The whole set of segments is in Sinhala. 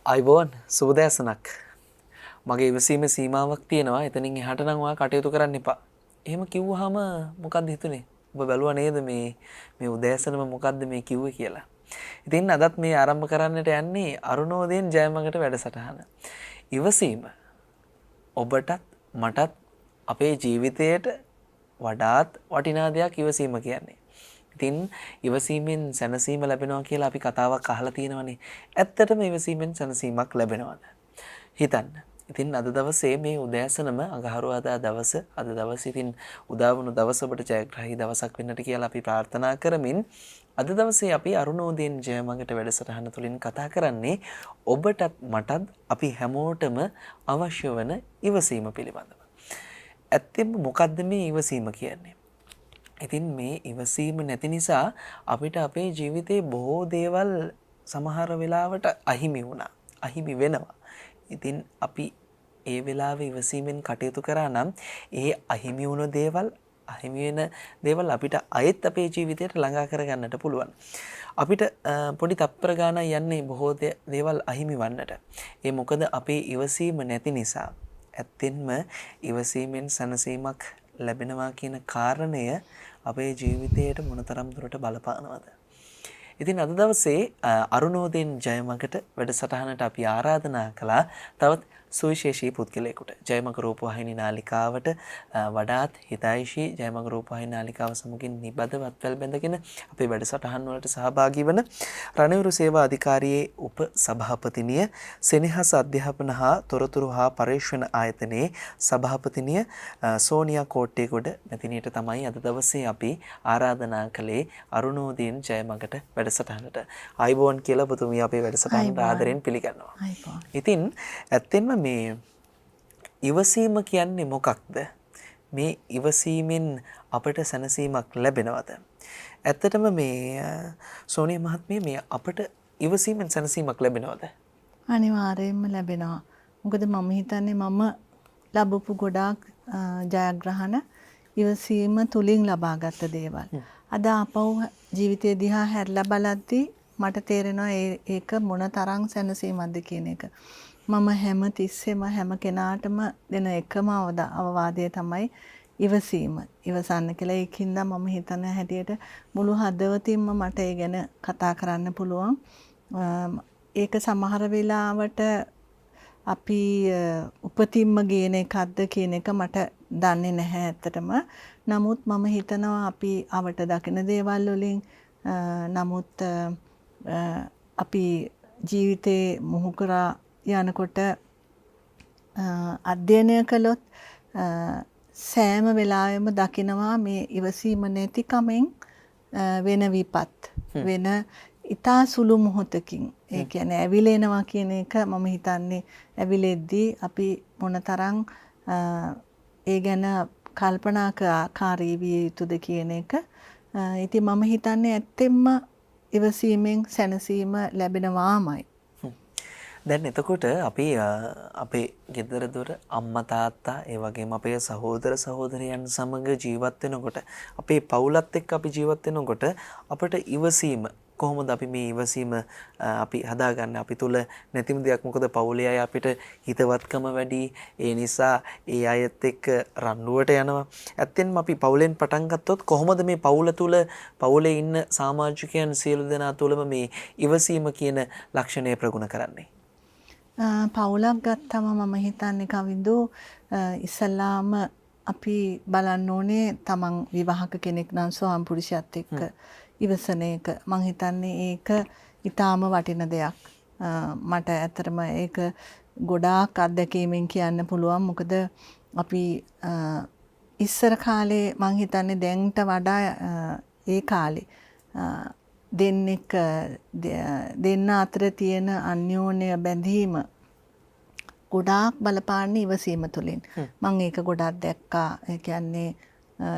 අයිබෝන් සුබදෑසනක්. මගේ ඉවසීමේ සීමාවක් තියෙනවා. එතනින් එහාට නම් ඔයා කටයුතු කරන්න එපා. එහෙම කිව්වහම මොකක්ද හිතුනේ? ඔබ බැලුවා නේද මේ උදෑසනම මොකක්ද මේ කිව්වේ කියලා. ඉතින් අදත් මේ ආරම්භ කරන්නට යන්නේ අරුණෝදයෙන් ජයමගට වැඩසටහන. ඉවසීම ඔබටත් මටත් අපේ ජීවිතයට වඩාත් වටිනා දෙයක් ඉවසීම කියන්නේ. ඉතින් ඉවසීමෙන් සැනසීම ලැබෙනවා කියලා අපි කතාවක් අහලා තියෙනවනේ. ඇත්තටම ඉවසීමෙන් සැනසීමක් ලැබෙනවද? හිතන්න. ඉතින් අද දවසේ මේ උදෑසනම අඟහරුවාදා දවස අද දවසේ ඉතින් උදා වුණු දවස ඔබට ජයග්‍රාහී දවසක් වෙන්නට කියලා අපි ප්‍රාර්ථනා කරමින් අද දවසේ අපි අරුණෝදයෙන් ජයමගට වැඩසටහන තුලින් කතා කරන්නේ ඔබටත් මටත් අපි හැමෝටම අවශ්‍ය වන ඉවසීම පිළිබඳව. ඇත්තෙන්ම මොකද්ද මේ ඉවසීම කියන්නේ? ඉතින් මේ ඉවසීම නැති නිසා අපිට අපේ ජීවිතේ බොහෝ දේවල් සමහර වෙලාවට අහිමි වුණා. අහිමි වෙනවා. ඉතින් අපි ඒ වෙලාවේ ඉවසීමෙන් කටයුතු කරා නම් ඒ අහිමි වුණ දේවල් අහිමි වෙන දේවල් අපිට අයෙත් අපේ ජීවිතයට ළඟා කරගන්නට පුළුවන්. අපිට පොඩි තප්පර ගානක් යන්නේ බොහෝ දේවල් අහිමි වන්නට. ඒ මොකද අපේ ඉවසීම නැති නිසා. ඇත්තෙන්ම ඉවසීමෙන් සැනසීමක් ලැබෙනවා කියන කාරණය අපේ ජීවිතයට මොනතරම් දුරට බලපානවද? ඉතින් අද දවසේ අරුණෝදයෙන් ජයමගට වැඩසටහනට අපි ආරාධනා කළා තවත් සුවිශේෂී පුද්ගලයෙකුට. ජයමග රූපවාහිනී නාලිකාවට වඩාත් හිතයිෂී ජයමග රූපවාහිනී නාලිකාව සමගින් නිබඳවත් වැළබැඳගෙන අපේ වැඩසටහන් වලට සහභාගී වන රණවිරු සේවා අධිකාරියේ උප සභාපතිනිය සෙනෙහස අධ්‍යාපන හා තොරතුරු හා පර්යේෂණ ආයතනයේ සභාපතිනිය සෝනියා කෝට්ටේගොඩ මැතිණියට තමයි අද දවසේ අපි ආරාධනා කළේ අරුණෝදයෙන් ජයමගට වැඩසටහනට. ආයිබෝන් කියලා පුතුමිය අපේ වැඩසටහනට ආදරෙන් පිළිගන්නවා. ඉතින් ඇත්තෙන්ම මේ ඉවසීම කියන්නේ මොකක්ද? මේ ඉවසීමෙන් අපට සැනසීමක් ලැබෙනවද? ඇත්තටම මේ සෝනියා මහත්මිය මේ අපට ඉවසීමෙන් සැනසීමක් ලැබෙනවද? අනිවාර්යයෙන්ම ලැබෙනවා. මොකද මම හිතන්නේ මම ලැබපු ගොඩාක් ජයග්‍රහණ ඉවසීම තුලින් ලබාගත් දේවල්. අද අපව ජීවිතය දිහා හැරිලා බලද්දී මට තේරෙනවා ඒක මොන තරම් සැනසීමක්ද කියන එක. මම හැම තිස්සෙම හැම කෙනාටම දෙන එකම අවවාදය තමයි ඉවසීම. ඉවසන්න කියලා. ඒකින්ද මම හිතන හැටියට මුළු හදවතින්ම මට ඒ ගැන කතා කරන්න පුළුවන්. ඒක සමහර වෙලාවට අපි උපතින්ම ගේන එකක්ද කියන එක මට දන්නේ නැහැ ඇත්තටම. නමුත් මම හිතනවා අපි අවට දකින දේවල් වලින් නමුත් අපි ජීවිතේ මුහු කරා යනකොට අධ්‍යයනය කළොත් සෑම වෙලාවෙම දකිනවා මේ ඉවසීම නැතිකමෙන් වෙන විපත් වෙන ඊතා සුළු මොහොතකින් ඒ කියන්නේ ඇවිලෙනවා කියන එක මම හිතන්නේ ඇවිලෙද්දී අපි මොනතරම් ඒ ගැන කල්පනාකාරී විය යුතුද කියන එක. ඉතින් මම හිතන්නේ ඇත්තෙන්ම ඉවසීමෙන් සැනසීම ලැබෙනවාමයි. දැන් එතකොට අපි අපේ ගෙදර දොර අම්මා තාත්තා ඒ වගේම අපේ සහෝදර සහෝදරයන් සමග ජීවත් වෙනකොට අපේ පවුලත් එක්ක අපි ජීවත් වෙනකොට අපට ඉවසීම කොහොමද අපි මේ ඉවසීම අපි හදාගන්නේ? අපි තුල නැතිම දෙයක්. මොකද පවුලේ අය අපිට හිතවත්කම වැඩි. ඒ නිසා ඒ අයත් එක්ක රණ්ඩුවට යනවා. ඇත්තෙන්ම අපි පවුලෙන් පටන් ගත්තොත් කොහොමද මේ පවුල තුල පවුලේ ඉන්න සමාජිකයන් සියලු දෙනා තුලම මේ ඉවසීම කියන ලක්ෂණය ප්‍රගුණ කරන්නේ? පවුලක් ගත්තම මම හිතන්නේ කවිඳු ඉස්සල්ලාම අපි බලන්න ඕනේ තමන් විවාහක කෙනෙක් නම් ස්වාම පුරුෂයත් එක්ක ඉවසන එක. මම හිතන්නේ ඒක ඊටාම වටින දෙයක්. මට ඇත්තටම ඒක ගොඩාක් අත්දැකීමෙන් කියන්න පුළුවන්. මොකද අපි ඉස්සර කාලේ මම හිතන්නේ දැන්ට වඩා ඒ කාලේ දෙන්න අතර තියෙන අන්‍යෝන්‍ය බැඳීම ගොඩාක් බලපාන්නේ ඉවසීම තුළින්. මම ඒක ගොඩාක් දැක්කා. ඒ කියන්නේ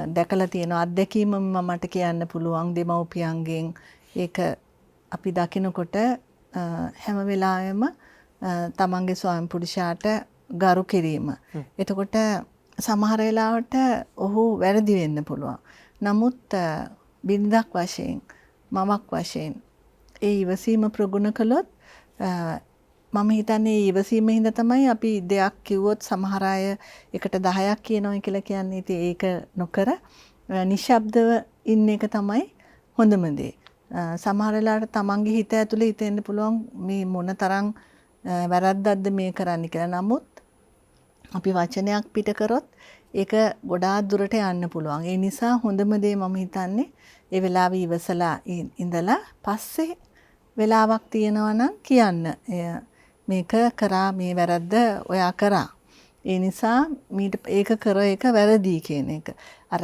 දැකලා තියෙන අත්දැකීම මට කියන්න පුළුවන් දෙමව්පියන්ගෙන්. ඒක අපි දකිනකොට හැම වෙලාවෙම තමන්ගේ ස්වාමි පුරුෂයාට ගරු කිරීම. එතකොට සමහර වෙලාවට ඔහු වැරදි වෙන්න පුළුවන්. නමුත් බිරිඳක් වශයෙන් මමක් වශයෙන් ඒ ඉවසීම ප්‍රගුණ කළොත් මම හිතන්නේ ඉවසීම හින්දා තමයි අපි දෙයක් කිව්වොත් සමහර අය එකට 10ක් කියනවා කියලා කියන්නේ. ඉතින් ඒක නොකර නිශ්ශබ්දව ඉන්න එක තමයි හොඳම දේ. සමහර වෙලාවට තමන්ගේ හිත ඇතුලේ හිතෙන්න පුළුවන් මේ මොන තරම් වැරද්දක්ද මේ කරන්න කියලා. නමුත් අපි වචනයක් පිට කරොත් ඒක ගොඩාක් දුරට යන්න පුළුවන්. ඒ නිසා හොඳම දේ මම හිතන්නේ ඒ වෙලාවේ ඉවසලා ඉඳලා පස්සේ වෙලාවක් තියෙනවා නම් කියන්න. මේක කරා මේ වැරද්ද ඔයා කරා. ඒ නිසා ඒක කර එක වැරදි කියන එක. අර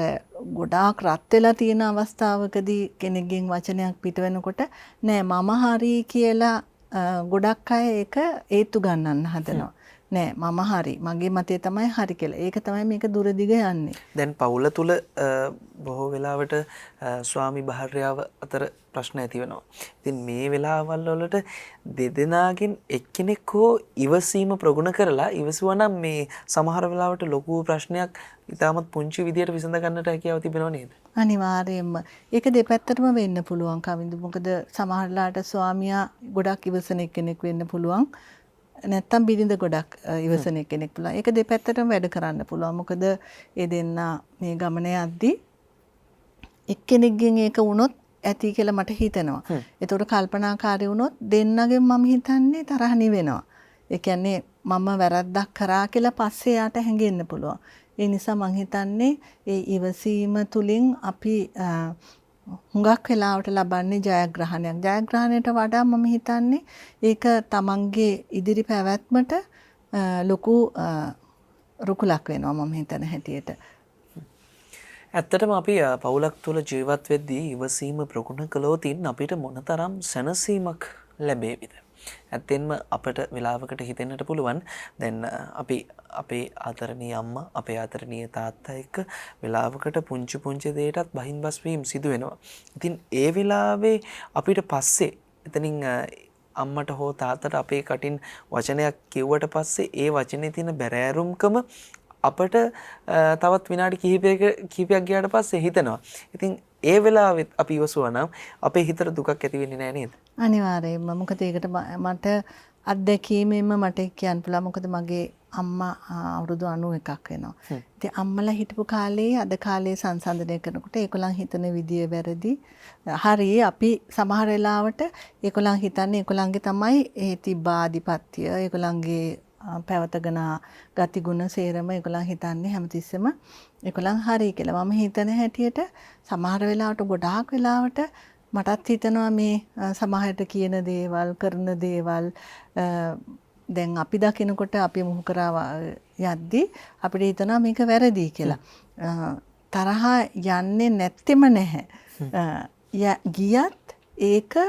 ගොඩාක් රත් වෙලා තියෙන අවස්ථාවකදී කෙනෙක්ගෙන් වචනයක් පිට වෙනකොට නෑ මම හරි කියලා ගොඩක් අය ඒක ඒත්තු ගන්නන්න හදනවා. නෑ මම හරි මගේ මතය තමයි හරි කියලා. ඒක තමයි මේක දුරදිග යන්නේ. දැන් පවුල තුල බොහෝ වෙලාවට ස්වාමි භාර්යාව අතර ප්‍රශ්න ඇති වෙනවා. ඉතින් මේ වෙලාවල් වලට දෙදෙනාගෙන් එක්කෙනෙක් හෝ ඉවසීම ප්‍රගුණ කරලා ඉවසුවා නම් මේ සමහර වෙලාවට ලොකු ප්‍රශ්නයක් ඉතාමත් පුංචි විදියට විසඳ ගන්නට හැකියාව තිබෙනව නේද? අනිවාර්යයෙන්ම. ඒක දෙපැත්තටම වෙන්න පුළුවන් කවින්දු. මොකද සමහරලාට ස්වාමියා ගොඩක් ඉවසන කෙනෙක් වෙන්න පුළුවන්. නැත්තම් බිරිඳ ගොඩක් ඉවසන කෙනෙක් පුළුවන්. ඒක දෙපැත්තටම වැඩ කරන්න පුළුවන්. මොකද ඒ දෙන්න මේ ගමන යද්දී එක්කෙනෙක්ගෙන් ඒක වුණොත් ඇති කියලා මට හිතෙනවා. ඒතකොට කල්පනාකාරී වුණොත් දෙන්නගෙන් මම හිතන්නේ තරහ නිවෙනවා. ඒ කියන්නේ මම වැරද්දක් කරා කියලා පස්සේ යාට හැංගෙන්න පුළුවන්. ඒ නිසා මම හිතන්නේ ඒ ඉවසීම තුලින් අපි හුඟක් වෙලාවට ලබන්නේ ජයග්‍රහණයක්. ජයග්‍රහණයට වඩා මම හිතන්නේ ඒක තමන්ගේ ඉදිරි පැවැත්මට ලොකු රුකුලක් වෙනවා මම හිතන හැටියට. ඇත්තටම අපි පවුලක් තුළ ජීවත් වෙද්දී ඉවසීම ප්‍රගුණ කළොත් අපිට මොනතරම් සැනසීමක් ලැබේවිද? ඇත්තෙන්ම අපට වෙලාවකට හිතෙන්නට පුළුවන් දැන් අපි අපේ ආදරණීය අම්මා අපේ ආදරණීය තාත්තා එක්ක වෙලාවකට පුංචි දෙයකටත් බහින්බස් වීම සිදු වෙනවා. ඉතින් ඒ වෙලාවේ අපිට පස්සේ එතනින් අම්මට හෝ තාත්තට අපේ කටින් වචනයක් කිව්වට පස්සේ ඒ වචනේ තියෙන බැරෑරුම්කම අපට තවත් විනාඩි කිහිපයක් ගියාට පස්සේ හිතෙනවා. ඉතින් ඒ වෙලාවෙත් අපි ඉවසුවා නම් අපේ හිතට දුකක් ඇති වෙන්නේ නැහැ නේද? අනිවාර්යයෙන්ම. මොකද ඒකට මට අත්දැකීමෙන්ම මට කියන්න පුළුවන්. මොකද මගේ අම්මා අවුරුදු 91ක් වෙනවා. ඉතින් අම්මලා හිටපු කාලේ අද කාලේ සංසන්දනය කරනකොට ඒගොල්ලන් හිතන විදිය වැරදි. හරි අපි සමහර වෙලාවට ඒගොල්ලන් හිතන්නේ ඒගොල්ලන්ගේ තමයි ඒ තිබ්බ ආධිපත්‍ය ඒගොල්ලන්ගේ පැවතගෙන ගතිගුණ සේරම ඒගොල්ලන් හිතන්නේ හැමතිස්සෙම ඒගොල්ලන් හරි කියලා. මම හිතන හැටියට සමහර වෙලාවට ගොඩාක් වෙලාවට මටත් හිතනවා මේ සමහරට කියන දේවල් කරන දේවල් දැන් අපි දකිනකොට අපි මුහු කරා යද්දී අපිට හිතනවා මේක වැරදි කියලා. තරහ යන්නේ නැත්තෙම නැහැ. ගියත් ඒක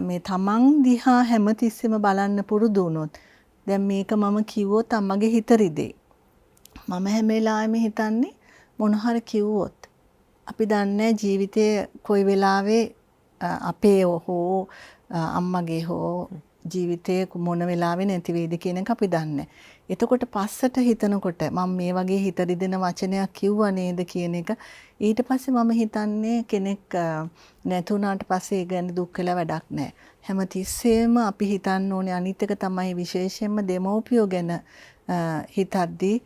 මේ තමන් දිහා හැමතිස්සෙම බලන්න පුරුදු වුණොත් දැන් මේක මම කිව්වොත් අම්මගේ හිත රිදේ. මම හැම වෙලාවෙම හිතන්නේ මොන හරි කිව්වොත් අපි දන්නේ ජීවිතයේ කොයි වෙලාවේ අපේ හෝ අම්මගේ හෝ ජීවිතයේ මොන වෙලාවෙ නැති වෙයිද කියන එක අපි දන්නේ. එතකොට පස්සට හිතනකොට මම මේ වගේ හිත රිදෙන වචනයක් කිව්වා නේද කියන එක ඊට පස්සේ මම හිතන්නේ කෙනෙක් නැතුණාට පස්සේ ඒ ගැන දුක් වෙලා වැඩක් නැහැ. හැමතිස්සෙම අපි හිතන්න ඕනේ අනිත් එක තමයි විශේෂයෙන්ම දෙමව්පියෝ ගැන හිතද්දී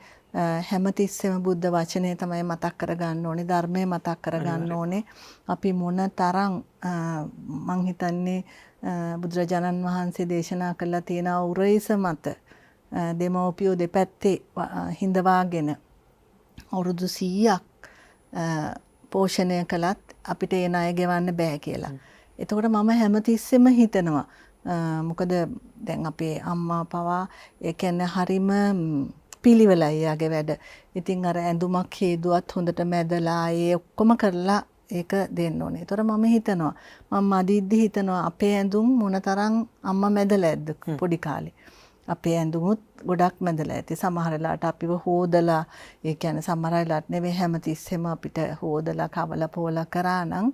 හැමතිස්සෙම බුද්ධ වචනේ තමයි මතක් කරගන්න ඕනේ, ධර්මය මතක් කරගන්න ඕනේ. අපි මොන තරම් මං හිතන්නේ බුදුරජාණන් වහන්සේ දේශනා කළා තියෙන උරයිස මත දෙමව්පියෝ දෙපැත්තේ හිඳවාගෙන අවුරුදු 100ක් පෝෂණය කළත් අපිට ඒ ණය ගෙවන්න බෑ කියලා. එතකොට මම හැමතිස්සෙම හිතනවා මොකද දැන් අපේ අම්මා පවා ඒ කියන්නේ හරිම පිළිවෙලයි යාගේ වැඩ. ඉතින් අර ඇඳුමක් හේදුවත් හොඳට මැදලා ඒ ඔක්කොම කරලා ඒක දෙන්න ඕනේ. ඒතර මම හිතනවා මම අදීද්දි හිතනවා අපේ ඇඳුම් මොනතරම් අම්මා මැදලා ඇද්ද පොඩි කාලේ. අපේ ඇඳුමුත් ගොඩක් මැදලා ඇති. සමහර වෙලාවට අපිව හොදලා ඒ කියන්නේ සමහර වෙලාවට නෙවෙයි හැමතිස්සෙම අපිට හොදලා කවලා පෝලා කරා නම්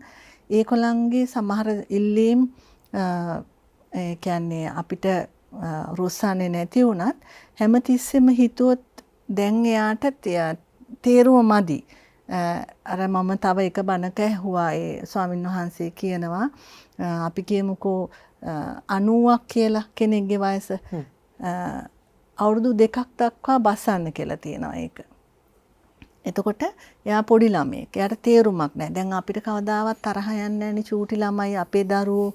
ඒකොලන්ගේ සමහර ඉල්ලීම් ඒ කියන්නේ අපිට රුස්සන්නේ නැති වුණත් හැමතිස්සෙම හිතුවොත් දැන් එයාට තේරුම මදි. අර මම තව එක බණක ඇහුවා ඒ ස්වාමීන් වහන්සේ කියනවා අපි කියමුකෝ 90ක් කියලා කෙනෙක්ගේ වයස අවුරුදු 2ක් දක්වා බස්සන්න කියලා තියෙනවා ඒක. එතකොට එයා පොඩි ළමයෙක්. එයාට තේරුමක් නැහැ. දැන් අපිට කවදාවත් තරහ යන්නේ නැණි චූටි ළමයි අපේ දරුවෝ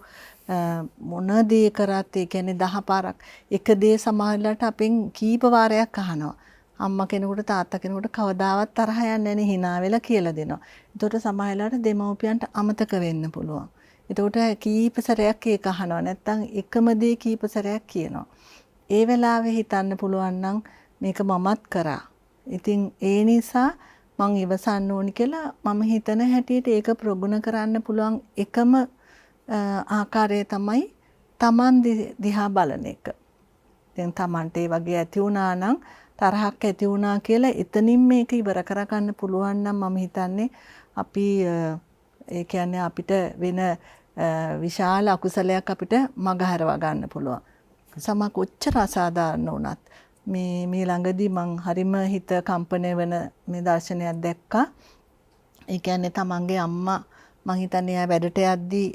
මොන දේ කරත් ඒ කියන්නේ 10 පාරක් එක දේ සමහරවිට අපෙන් කීප වාරයක් අහනවා. අම්මා කෙනෙකුට තාත්තා කෙනෙකුට කවදාවත් තරහ යන්නේ නැණි hina වෙලා කියලා දෙනවා. එතකොට සමහරවිට දෙමව්පියන්ට අමතක වෙන්න පුළුවන්. එතකොට කීප සැරයක් ඒක අහනවා. නැත්තම් එකම දේ කීප සැරයක් කියනවා. ඒ වෙලාවේ හිතන්න පුළුවන් නම් මේක මමත් කරා. ඉතින් ඒ නිසා මං ඉවසන්න ඕනි කියලා මම හිතන හැටියට ඒක ප්‍රගුණ කරන්න පුළුවන් එකම ආකාරය තමයි Taman දිහා බලන එක. දැන් Tamanට ඒ වගේ ඇති වුණා නම් තරහක් ඇති වුණා කියලා එතනින් මේක ඉවර කරගන්න පුළුවන් නම් මම හිතන්නේ අපි ඒ කියන්නේ අපිට වෙන විශාල අකුසලයක් අපිට මගහරව ගන්න පුළුවන්. සම කොච්චර අසාධාරණ වුණත් මේ ළඟදී මං හරිම හිත කම්පණය වෙන මේ දර්ශනයක් දැක්කා. ඒ කියන්නේ තමන්ගේ අම්මා මං හිතන්නේ එයා වැඩට යද්දී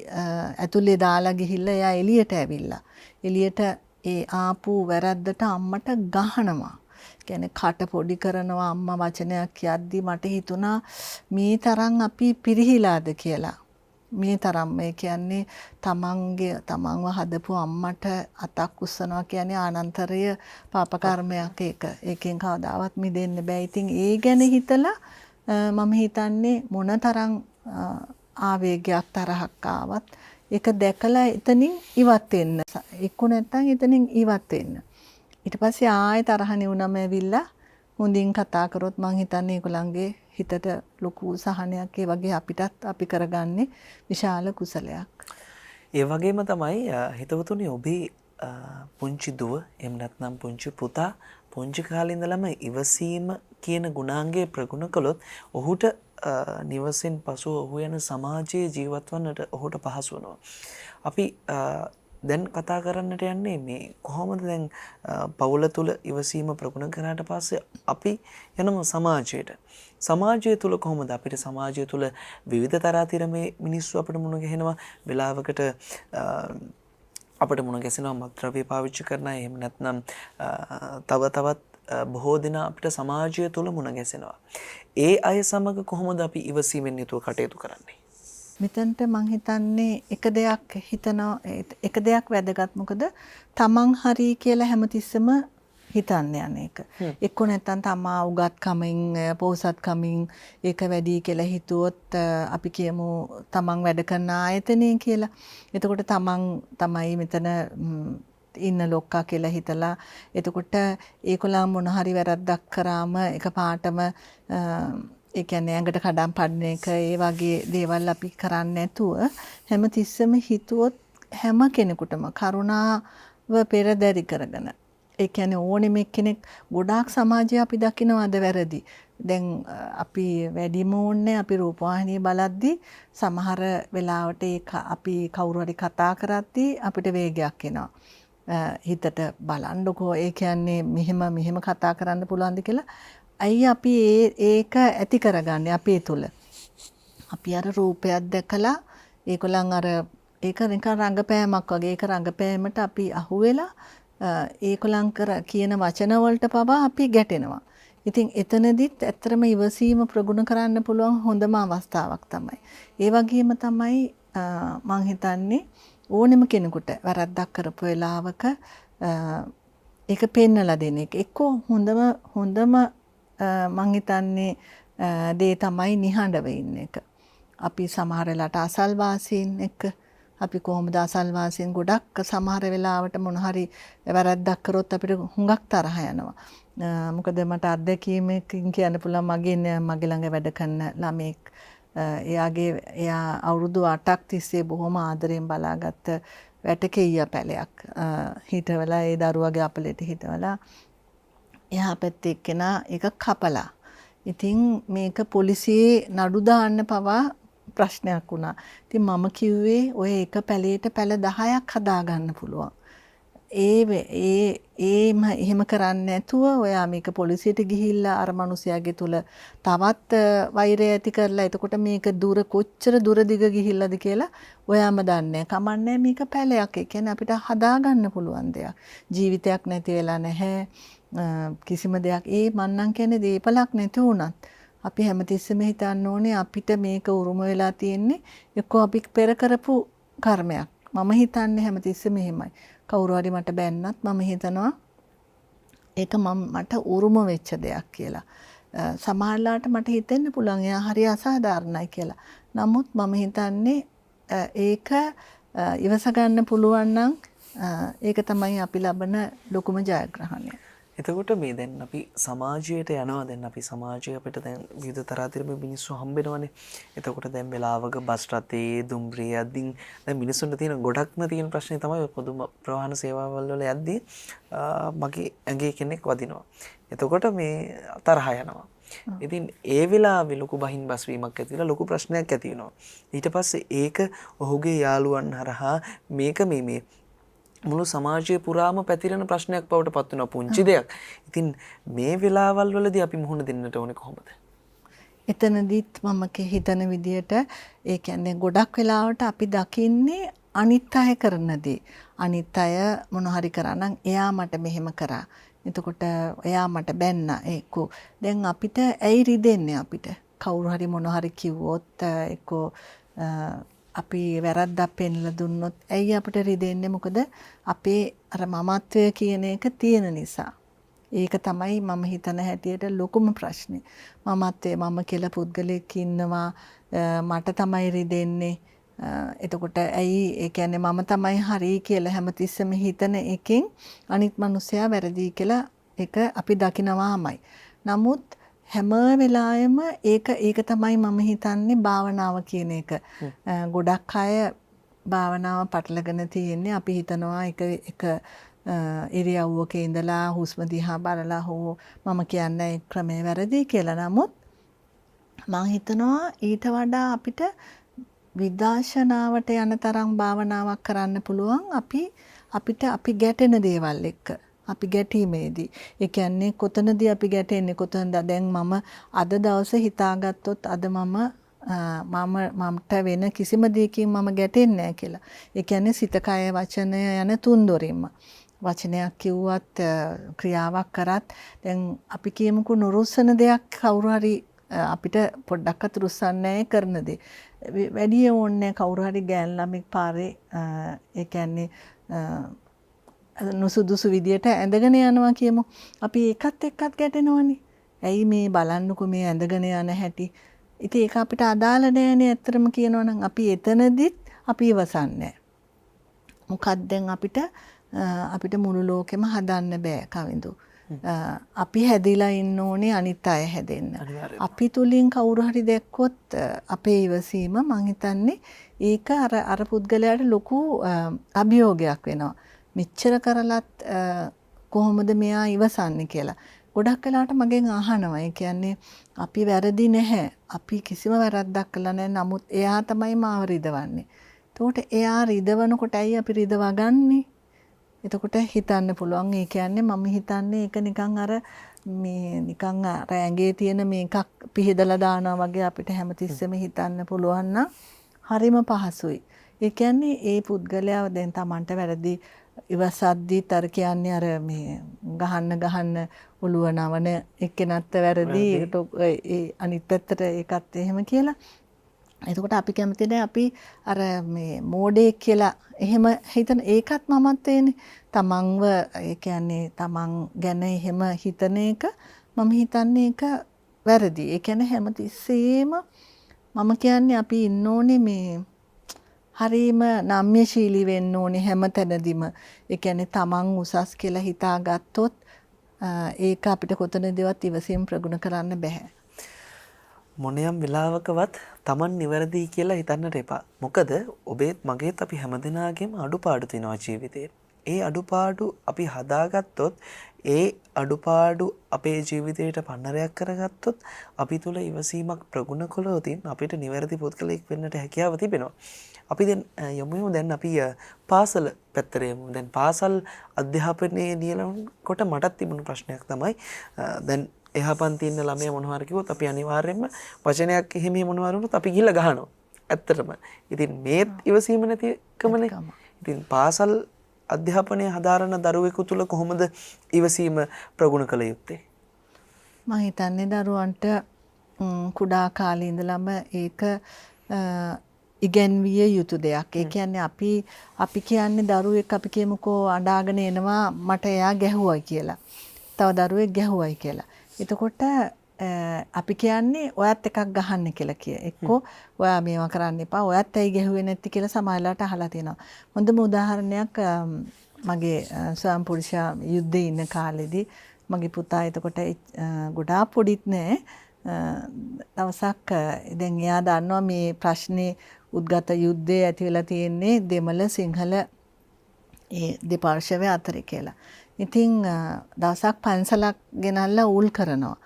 ඇතුලේ දාලා ගිහිල්ලා එයා එළියට ඇවිල්ලා. එළියට ඒ ආපු වැරද්දට අම්මට ගහනවා. කියන්නේ කට පොඩි කරනවා අම්මා වචනයක් කියද්දී මට හිතුණා මේ තරම් අපි පිරිහිලාද කියලා. මේ තරම් මේ කියන්නේ තමන්ව හදපු අම්මට අතක් උස්සනවා කියන්නේ ආනන්තරය පාප කර්මයක් ඒක. ඒකෙන් කවදාවත් මිදෙන්න බෑ. ඉතින් ඒ ගැන හිතලා මම හිතන්නේ මොනතරම් ආවේගයක් තරහක් ආවත් ඒක දැකලා එතනින් ඉවත් වෙන්න. එක්ක නැත්තම් එතනින් ඉවත් වෙන්න. ඊට පස්සේ ආයෙ තරහ නෙවුනම ඇවිල්ලා හොඳින් කතා කරොත් මං හිතන්නේ ඒගොල්ලන්ගේ හිතට ලොකු සහනයක් ඒ වගේ අපිටත් අපි කරගන්නේ විශාල කුසලයක්. ඒ වගේම තමයි හිතවතුනි ඔබේ පුංචි දුව එහෙම නැත්නම් පුංචි පුතා පුංචි කාලේ ඉඳලම ඉවසීම කියන ගුණාංගය ප්‍රගුණ කළොත් ඔහුට නිවසෙන් පසු ඔහු යන සමාජයේ ජීවත් වන්නට ඔහුට පහසු වෙනවා. අපි දැන් කතා කරන්නට යන්නේ මේ කොහොමද දැන් පවුල තුල ඉවසීම ප්‍රගුණ කරාට පස්සේ අපි යනම සමාජයට. සමාජය තුල කොහොමද අපිට සමාජය තුල විවිධ තරාතිරමේ මිනිස්සු අපිට මුණ ගැහෙනවා. වෙලාවකට අපිට මුණ ගැසෙනවා මත්ද්‍රව්‍ය පාවිච්චි කරන අය. එහෙම නැත්නම් තවත් බොහෝ දෙනා අපිට සමාජය තුල මුණ ගැසෙනවා. ඒ අය සමග කොහොමද අපි ඉවසීමෙන් යුතුව කටයුතු කරන්නේ? මෙතනට මං හිතන්නේ එක දෙයක් වැදගත්. මොකද තමන් හරි කියලා හැමතිස්සෙම හිතන්න යන එක. එක්ක නැත්තම් තමා උගත්කමින් පොහසත්කමින් ඒක වැඩි කියලා හිතුවොත් අපි කියමු තමන් වැඩ කරන ආයතනය කියලා. එතකොට තමන් තමයි මෙතන ඉන්න ලොක්කා කියලා හිතලා එතකොට ඒකොල්ලන් මොන හරි වැරද්දක් කරාම එකපාරටම ඒ කියන්නේ ඇඟට කඩම් පඩන එක ඒ වගේ දේවල් අපි කරන්නේ නැතුව හැමතිස්සෙම හිතුවොත් හැම කෙනෙකුටම කරුණාව පෙරදරි කරගෙන ඒ කියන්නේ ඕනෙම කෙනෙක් ගොඩාක් සමාජයේ අපි දකිනවද වැරදි. දැන් අපි වැඩිම ඕනේ අපි රූපවාහිනිය බලද්දී සමහර වෙලාවට අපි කවුරු හරි කතා කරද්දී අපිට වේගයක් එනවා. හිතට බලන්නකෝ ඒ කියන්නේ මෙහෙම කතා කරන්න පුළුවන්ද කියලා. අයි අපි ඒක ඇති කරගන්නේ අපේ තුල. අපි අර රූපයක් දැකලා ඒගොල්ලන් අර ඒක නිකන් රංගපෑමක් වගේ ඒක රංගපෑමට අපි අහුවෙලා ඒගොල්ලන් කියන වචන වලට පවා අපි ගැටෙනවා. ඉතින් එතනදිත් ඇත්තටම ඉවසීම ප්‍රගුණ කරන්න පුළුවන් හොඳම අවස්ථාවක් තමයි. ඒ වගේම තමයි මං හිතන්නේ ඕනෙම කෙනෙකුට වැරද්දක් කරපු වෙලාවක ඒක පෙන්නලා දෙන එක. එක්කෝ හොඳම මං හිතන්නේ දේ තමයි නිහඬව ඉන්න එක. අපි සමහර වෙලාවට අසල්වාසීන් එක්ක අපි කොහොමද අසල්වාසීන් ගොඩක් සමහර වෙලාවට මොන හරි වැරද්දක් කරොත් අපිට හුඟක් තරහ යනවා. මොකද මට අත්දැකීමකින් කියන්න පුළුවන් මගේ ළඟ වැඩ කරන ළමෙක් එයා අවුරුදු 8ක් තිස්සේ බොහොම ආදරෙන් බලාගත්ත වැටකෙයියා පැලයක් හිටවලා ඒ දරුවගේ අපලෙට හිටවලා එහා පැත්තේ එක්කෙනා ඒක කපලා. ඉතින් මේක පොලිසියේ නඩු දාන්න පවා ප්‍රශ්නයක් වුණා. ඉතින් මම කිව්වේ ඔය එක පැලේට පැල 10ක් හදා ගන්න පුළුවන්. එහෙම කරන්නේ නැතුව ඔයා මේක පොලිසියට ගිහිල්ලා අර මිනිසයාගේ තුල තවත් වෛරය ඇති කරලා එතකොට මේක කොච්චර දුර දිග ගිහිල්ලාද කියලා ඔයාම දන්නේ කමන්නේ මේක පැලයක්. ඒ කියන්නේ අපිට හදාගන්න පුළුවන් දෙයක්. ජීවිතයක් නැති වෙලා නැහැ. කිසිම දෙයක් මන්නම් කියන්නේ දීපලක් නැති වුණත් අපි හැමතිස්සෙම හිතන්න ඕනේ අපිට මේක උරුම වෙලා තියෙන්නේ එක්කෝ අපි පෙර කරපු කර්මයක්. මම හිතන්නේ හැමතිස්සෙම එහෙමයි. කවුරු හරි මට බැන්නත් මම හිතනවා ඒක මට උරුම වෙච්ච දෙයක් කියලා. සමහරලාට මට හිතෙන්න පුළුවන් එයා හරි අසාධාරණයි කියලා. නමුත් මම හිතන්නේ ඒක ඉවස ගන්න පුළුවන් නම් ඒක තමයි අපි ලබන ලොකුම ජයග්‍රහණය. එතකොට මේ දැන් අපි සමාජයට යනවා දැන් අපි සමාජය අපිට දැන් විවිධ තරාතිරම මිනිස්සු හම්බ වෙනවනේ. එතකොට දැන් වෙලාවක බස් රථයේ දුම්රිය යද්දී දැන් මිනිස්සුන්ට තියෙන ගොඩක්ම තියෙන ප්‍රශ්නේ තමයි පොදු ප්‍රවාහන සේවාවල් වල යද්දී මගේ ඇඟේ කෙනෙක් වදිනවා. එතකොට මේ තරහ යනවා. ඉතින් ඒ වෙලාවේ ලොකු බහින් බස් වීමක් ඇති වෙලා ලොකු ප්‍රශ්නයක් ඇති වෙනවා. ඊට පස්සේ ඒක ඔහුගේ යාළුවන් හරහා මේක මේ මුළු සමාජයේ පුරාම පැතිරෙන ප්‍රශ්නයක් බවට පත් වෙනවා පුංචි දෙයක්. ඉතින් මේ වෙලාවල් වලදී අපි මුහුණ දෙන්නට ඕනේ කොහොමද? එතනදිත් මම හිතන විදියට ඒ කියන්නේ ගොඩක් වෙලාවට අපි දකින්නේ අනිත් අය කරන දේ. අනිත් අය මොන හරි කරා නම් එයා මට මෙහෙම කරා. එතකොට එයා මට බැන්න ඒකෝ. දැන් අපිට ඇයි රිදෙන්නේ අපිට? කවුරු හරි මොන හරි කිව්වොත් ඒකෝ අපි වැරද්දක් පෙන්ලා දුන්නොත් ඇයි අපිට රිදෙන්නේ? මොකද අපේ අර මමත්වය කියන එක තියෙන නිසා. ඒක තමයි මම හිතන හැටියට ලොකුම ප්‍රශ්නේ. මමත්වයේ මම කියලා පුද්ගලෙක් ඉන්නවා මට තමයි රිදෙන්නේ. එතකොට ඇයි ඒ කියන්නේ මම තමයි හරි කියලා හැමතිස්සෙම හිතන එකෙන් අනිත් මිනිස්සයා වැරදි කියලා ඒක අපි දකිනවාමයි. නමුත් හැම වෙලාවෙම ඒක තමයි මම හිතන්නේ භාවනාව කියන එක. ගොඩක් අය භාවනාව පටලගෙන තියෙන්නේ අපි හිතනවා එක ඉරියව්වක ඉඳලා හුස්ම දිහා බලලා හෝ මම කියන්නේ ක්‍රමේ වැරදි කියලා. නමුත් මම හිතනවා ඊට වඩා අපිට විදර්ශනාවට යන තරම් භාවනාවක් කරන්න පුළුවන් අපි ගැටෙන දේවල් එක්ක. අපි ගැටීමේදී. ඒ කියන්නේ කොතනදී අපි ගැටෙන්නේ කොතනද දැන් මම අද දවසේ හිතාගත්තොත් අද මමට වෙන කිසිම දෙයකින් මම ගැටෙන්නේ නැහැ කියලා. ඒ කියන්නේ සිත කය වචනය යන තුන්දොරින්ම. වචනයක් කිව්වත් ක්‍රියාවක් කරත් දැන් අපි කියමුකෝ නුරුස්සන දෙයක් කවුරු හරි අපිට පොඩ්ඩක් අතුරුස්සන්නේ කරන දේ. වැඩි ඕනේ කවුරු හරි ගෑන් ළමෙක් පාරේ ඒ කියන්නේ නුසුදුසු විදියට ඇඳගෙන යනවා කියමු. අපි ඒකත් එක්කත් ගැටෙනවනේ. ඇයි මේ බලන්නකෝ මේ ඇඳගෙන යන හැටි. ඉතින් ඒක අපිට අදාළ නෑනේ ඇත්තටම කියනවා නම් අපි එතනදිත් අපි ඉවසන්නේ. මොකක්ද දැන් අපිට මුළු ලෝකෙම හදන්න බෑ කවිඳු. අපි හැදිලා ඉන්න ඕනේ අනිත් අය හැදෙන්න. අපි තුලින් කවුරු හරි දැක්කොත් අපේ ඉවසීම මං හිතන්නේ ඒක අර පුද්ගලයාට ලොකු අභියෝගයක් වෙනවා. මෙච්චර කරලත් කොහොමද මෙයා ඉවසන්නේ කියලා. ගොඩක් වෙලාවට මගෙන් අහනවා. ඒ කියන්නේ අපි වැරදි නැහැ. අපි කිසිම වැරද්දක් කළා නැහැ. නමුත් එයා තමයි මාව රිදවන්නේ. එතකොට එයා රිදවනකොට ඇයි අපි රිදවා ගන්නේ? එතකොට හිතන්න පුළුවන්. ඒ කියන්නේ මම හිතන්නේ ඒක නිකන් අර ඇඟේ තියෙන මේකක් පිහදලා දානවා වගේ අපිට හැමතිස්සෙම හිතන්න පුළුවන් නම් හරිම පහසුයි. ඒ කියන්නේ ඒ පුද්ගලයා දැන් Tamanට වැරදි ඉවසද්දිත් අර කියන්නේ අර මේ ගහන්න ඔළුව නවන එක්කෙනත් වැරදි ඒකට ඒ අනිත් පැත්තට ඒකත් එහෙම කියලා. එතකොට අපි කැමති නැහැ අපි අර මේ මෝඩේ කියලා එහෙම හිතන ඒකත් මමත්වේනේ. තමන්ව ඒ කියන්නේ තමන් ගැන එහෙම හිතන එක මම හිතන්නේ ඒක වැරදි. ඒ කියන්නේ හැමතිස්සෙම මම කියන්නේ අපි ඉන්න ඕනේ මේ හරීම නම්‍යශීලී වෙන්න ඕනේ හැමතැනදීම. ඒ කියන්නේ තමන් උසස් කියලා හිතාගත්තොත් ඒක අපිට කොතනදවත් ඉවසීම ප්‍රගුණ කරන්න බෑ. මොනියම් වෙලාවකවත් Taman නිවැරදි කියලා හිතන්නට එපා. මොකද ඔබේත් මගේත් අපි හැමදෙනාගේම අඩුපාඩු තියෙනවා ජීවිතේ. ඒ අඩුපාඩු අපි හදාගත්තොත් ඒ අඩුපාඩු අපේ ජීවිතයට පන්නරයක් කරගත්තොත් අපි තුල ඉවසීමක් ප්‍රගුණ කළොත් අපිට නිවැරදි පුද්ගලයෙක් වෙන්නට හැකියාව තිබෙනවා. අපි යමු දැන් අපි පාසල පැත්තට යමු. දැන් පාසල් අධ්‍යාපනයේ නියලනකොට මටත් තිබුණු ප්‍රශ්නයක් තමයි දැන් එහා පන්තියේ ඉන්න ළමයා මොනවා හරි කිව්වොත් අපි අනිවාර්යයෙන්ම වචනයක් එහෙම මොනවා හරි වුණොත් අපි ගිහලා ගහනවා. ඇත්තටම. ඉතින් මේත් ඉවසීම නැතිකමනේ. ඉතින් පාසල් අධ්‍යාපනය හදාරන දරුවෙකු තුළ කොහොමද ඉවසීම ප්‍රගුණ කළ යුත්තේ? මම හිතන්නේ දරුවන්ට කුඩා කාලේ ඉඳලම ඒක ඉගෙනවිය යුතු දෙයක්. ඒ කියන්නේ අපි කියන්නේ දරුවෙක් අපි කියමුකෝ අඬාගෙන එනවා මට එයා ගැහුවයි කියලා. තව දරුවෙක් ගැහුවයි කියලා. එතකොට අපි කියන්නේ ඔයත් එකක් ගහන්න කියලා කිය. එක්කෝ ඔයා මේවා කරන්න එපා. ඔයත් ඇයි ගැහුවේ නැති කියලා සමහරලාට අහලා තියෙනවා. හොඳම උදාහරණයක් මගේ ස්වයං පුරුෂයා යුද්ධේ ඉන්න කාලෙදී මගේ පුතා එතකොට ගොඩාක් පොඩිත් නෑ. දවසක් දැන් එයා දන්නවා මේ ප්‍රශ්නේ උද්ගත යුද්ධය ඇති වෙලා තියෙන්නේ දෙමළ සිංහල ඒ දෙපාර්ශවය අතරේ කියලා. ඉතින් දවසක් පන්සලක් ගෙනල්ලා උල් කරනවා.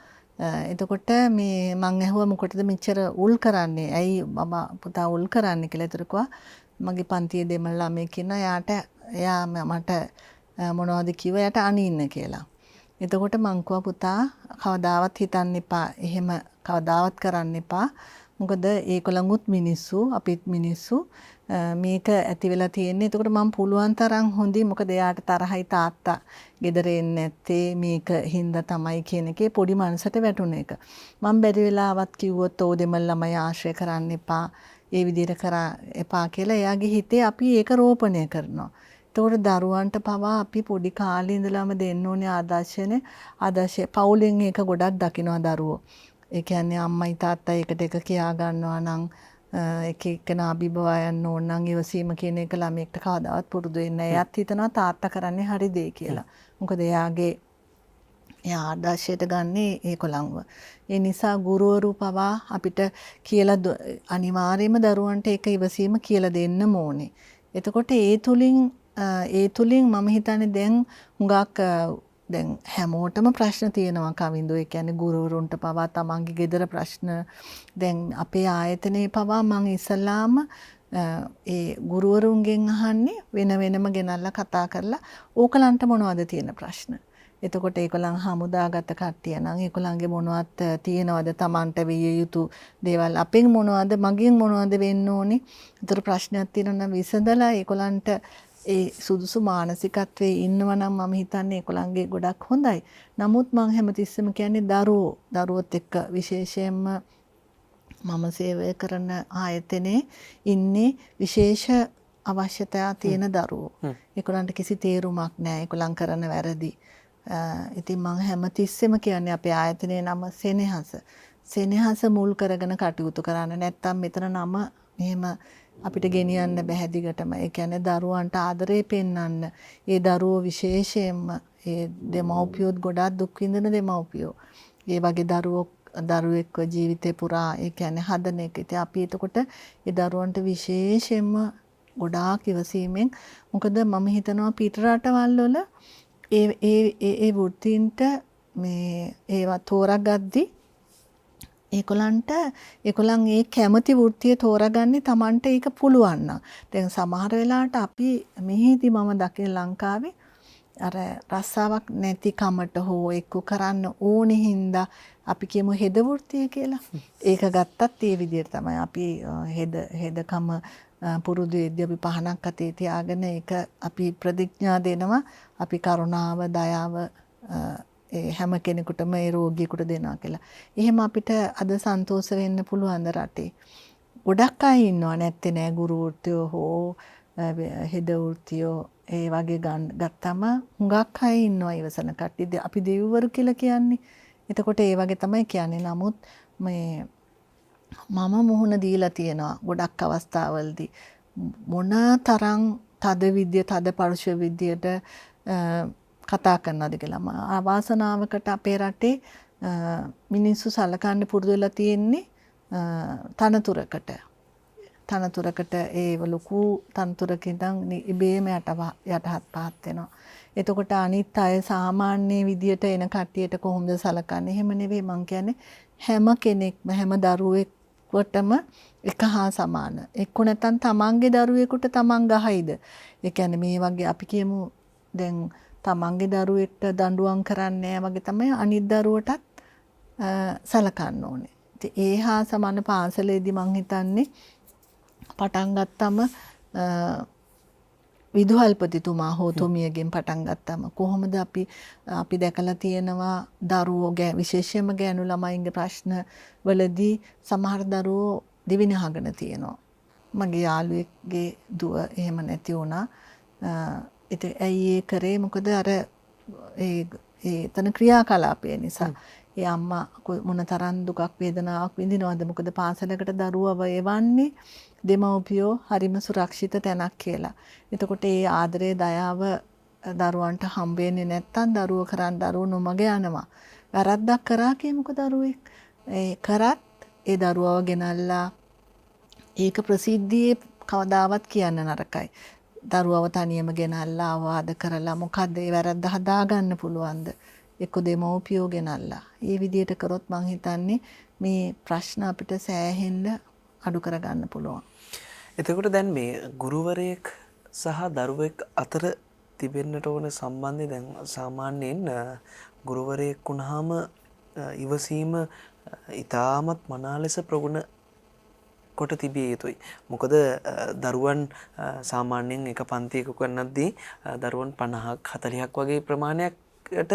එතකොට මේ මං ඇහුවා මොකටද මෙච්චර උල් කරන්නේ? ඇයි මම පුතා උල් කරන්නේ කියලා. ඒතර කිව්වා මගේ පන්තියේ දෙමළ ළමයෙක් ඉන්නවා. එයා මට මොනවද කිව්වා? එයාට අනින්න කියලා. එතකොට මං කිව්වා පුතා කවදාවත් හිතන්න එපා. එහෙම කවදාවත් කරන්න එපා. මොකද ඒකොළඟුත් මිනිස්සු අපිත් මිනිස්සු මේක ඇති වෙලා තියෙන්නේ. එතකොට මම පුළුවන් තරම් හොඳින් මොකද එයාට තරහයි තාත්තා ගෙදර එන්නේ නැත්තේ මේක හින්දා තමයි කියන එකේ පොඩි මනසට වැටුණ එක. මම බැරි වෙලාවත් කිව්වොත් ඕ දෙමළ ළමයි ආශ්‍රය කරන්න එපා. ඒ විදිහට කරා එපා කියලා එයාගේ හිතේ අපි ඒක රෝපණය කරනවා. එතකොට දරුවන්ට පවා අපි පොඩි කාලේ ඉඳලාම දෙන්න ඕනේ ආදර්ශය. පවුලෙන් ඒක ගොඩක් දකිනවා දරුවෝ. ඒ කියන්නේ අම්මයි තාත්තයි එකට එක කියා ගන්නවා නම් එක එකනා අභිබවා යන්න ඕන නම් ඉවසීම කියන එක ළමයෙක්ට කවදාවත් පුරුදු වෙන්නේ නැහැ. එයාත් හිතනවා තාත්තා කරන්නේ හරි දේ කියලා. මොකද එයා ආදර්ශයට ගන්නේ ඒකොළංව. ඒ නිසා ගුරුවරු පවා අපිට කියලා අනිවාර්යයෙන්ම දරුවන්ට ඒක ඉවසීම කියලා දෙන්න ඕනේ. එතකොට ඒ තුලින් මම හිතන්නේ දැන් හුඟක් දැන් හැමෝටම ප්‍රශ්න තියෙනවා කවින්දෝ. ඒ කියන්නේ ගුරුවරුන්ට පවා තමන්ගේ ගෙදර ප්‍රශ්න. දැන් අපේ ආයතනයේ පවා මම ඉස්සලාම ඒ ගුරුවරුන්ගෙන් අහන්නේ වෙන වෙනම ගෙනල්ලා කතා කරලා ඕකලන්ට මොනවද තියෙන ප්‍රශ්න. එතකොට ඒගොල්ලන් හමුදාගත කට්ටිය නම් ඒගොල්ලන්ගේ මොනවත් තියෙනවද තමන්ට විය යුතු දේවල් අපෙන් මොනවද මගෙන් මොනවද වෙන්න ඕනේ. ඒතර ප්‍රශ්නයක් තියෙනවා නම් විසඳලා ඒගොල්ලන්ට ඒ සුදුසු මානසිකත්වයේ ඉන්නවා නම් මම හිතන්නේ ඒගොල්ලන්ගේ ගොඩක් හොඳයි. නමුත් මම හැමතිස්සෙම කියන්නේ දරුවොත් එක්ක විශේෂයෙන්ම මම සේවය කරන ආයතනයේ ඉන්නේ විශේෂ අවශ්‍යතා තියෙන දරුවෝ. ඒගොල්ලන්ට කිසි තේරුමක් නැහැ. ඒගොල්ලන් කරන වැරදි. ඉතින් මම හැමතිස්සෙම කියන්නේ අපේ ආයතනයේ නම සෙනෙහස. සෙනෙහස මුල් කරගෙන කටයුතු කරන්න. නැත්තම් මෙතන නම මෙහෙම අපිට ගෙනියන්න බැහැ දිගටම. ඒ කියන්නේ දරුවන්ට ආදරේ පෙන්වන්න. ඒ දරුවෝ විශේෂයෙන්ම ඒ දෙමව්පියොත් ගොඩාක් දුක් විඳින දෙමව්පියෝ. ඒ වගේ දරුවෙක්ව ජීවිතේ පුරා ඒ කියන්නේ හදන එක. ඉතින් අපි එතකොට ඒ දරුවන්ට විශේෂයෙන්ම ගොඩාක් ඉවසීමෙන් මොකද මම හිතනවා පිට රටවල් වල ඒ වෘත්තීන්ට මේ ඒවා තෝරාගද්දි ඒගොල්ලන් ඒ කැමති වෘත්තිය තෝරාගන්නේ Tamanට ඒක පුළුවන් නම්. දැන් සමහර වෙලාවට අපි මෙහිදී මම දකින ලංකාවේ අර රස්සාවක් නැති කමට හෝ එක්ක කරන්න ඕනේ හින්දා අපි කියමු හෙද වෘත්තිය කියලා. ඒක ගත්තත් ඒ විදිහට තමයි අපි හෙදකම පුරුදු වෙද්දී අපි පහනක් අතේ තියාගෙන ඒක අපි ප්‍රතිඥා දෙනවා. අපි කරුණාව, දයාව ඒ හැම කෙනෙකුටම ඒ රෝගියෙකුට දෙනවා කියලා. එහෙම අපිට අද සන්තෝෂ වෙන්න පුළුවන් රටේ. ගොඩක් අය ඉන්නවා නැත්තේ නෑ ගුරු වෘත්තියෝ හෝ හෙද වෘත්තියෝ ඒ වගේ ගත්තම හුඟක් අය ඉන්නවා ඉවසන කට්ටිය. අපි දෙවිවරු කියලා කියන්නේ. එතකොට ඒ වගේ තමයි කියන්නේ. නමුත් මේ මම මුහුණ දීලා තියෙනවා ගොඩක් අවස්ථාවලදී මොන තරම් තද පරුෂ විදියට කතා කරනවාද කියලා. අවාසනාවකට අපේ රටේ මිනිස්සු සලකන්න පුරුදු වෙලා තියෙන්නේ තනතුරකට ඒ ලොකු තනතුරක ඉඳන් ඉබේම යටහත් පහත් වෙනවා. එතකොට අනිත් අය සාමාන්‍ය විදියට එන කට්ටියට කොහොමද සලකන්නේ? එහෙම නෙවෙයි මං කියන්නේ හැම කෙනෙක්ම හැම දරුවෙක් දෙන්නෙකුටම එක හා සමාන. එක්ක නැත්නම් තමන්ගේ දරුවෙකුට තමන් ගහයිද? ඒ කියන්නේ මේ වගේ අපි කියමු දැන් තමන්ගේ දරුවෙක්ට දඬුවම් කරන්නේ නැහැ වගේ තමයි අනිත් දරුවටත් සලකන්න ඕනේ. ඉතින් ඒ හා සමාන පාසලේදී මං හිතන්නේ පටන් ගත්තම විදුහල්පතිතුමා හෝ තුමියගෙන් පටන් ගත්තම කොහොමද අපි දැකලා තියෙනවා දරුවෝ විශේෂයෙන්ම ගෑනු ළමයින්ගේ ප්‍රශ්න වලදී සමහර දරුවෝ දිවිනහගෙන තියෙනවා. මගේ යාළුවෙක්ගේ දුව එහෙම නැති වුණා. ඉතින් ඇයි ඒ කරේ? මොකද අර එතන ක්‍රියාකලාපය නිසා. ඒ අම්මා මොන තරම් දුකක් වේදනාවක් විඳිනවද? මොකද පාසලකට දරුවව එවන්නේ දෙමව්පියෝ හරිම සුරක්ෂිත තැනක් කියලා. එතකොට ඒ ආදරේ දයාව දරුවන්ට හම්බ වෙන්නේ නැත්තම් දරුවෝ දරුවෝ නොමග යනවා. වැරද්දක් කරා කියමුකෝ දරුවෙක්. ඒ කරත් ඒ දරුවව ගෙනල්ලා ඒක ප්‍රසිද්ධියේ කවදාවත් කියන්න නරකයි. දරුවව තනියම ගෙනල්ලා අවවාද කරලා මොකද්ද ඒ වැරද්ද හදාගන්න පුළුවන්ද? එක්ක දෙමව්පියෝ ගෙනල්ලා. ඒ විදිහට කරොත් මං හිතන්නේ මේ ප්‍රශ්න අපිට සෑහෙන්න අඩු කරගන්න පුළුවන්. එතකොට දැන් මේ ගුරුවරයෙක් සහ දරුවෙක් අතර තිබෙන්නට ඕන සම්බන්ධය දැන් සාමාන්‍යයෙන් ගුරුවරයෙක් වුණාම ඉවසීම ඉතාමත් මනා ලෙස ප්‍රගුණ කොට තිබිය යුතුයි. මොකද දරුවන් සාමාන්‍යයෙන් එක පන්තියක කරනද්දී දරුවන් 50ක් 40ක් වගේ ප්‍රමාණයකට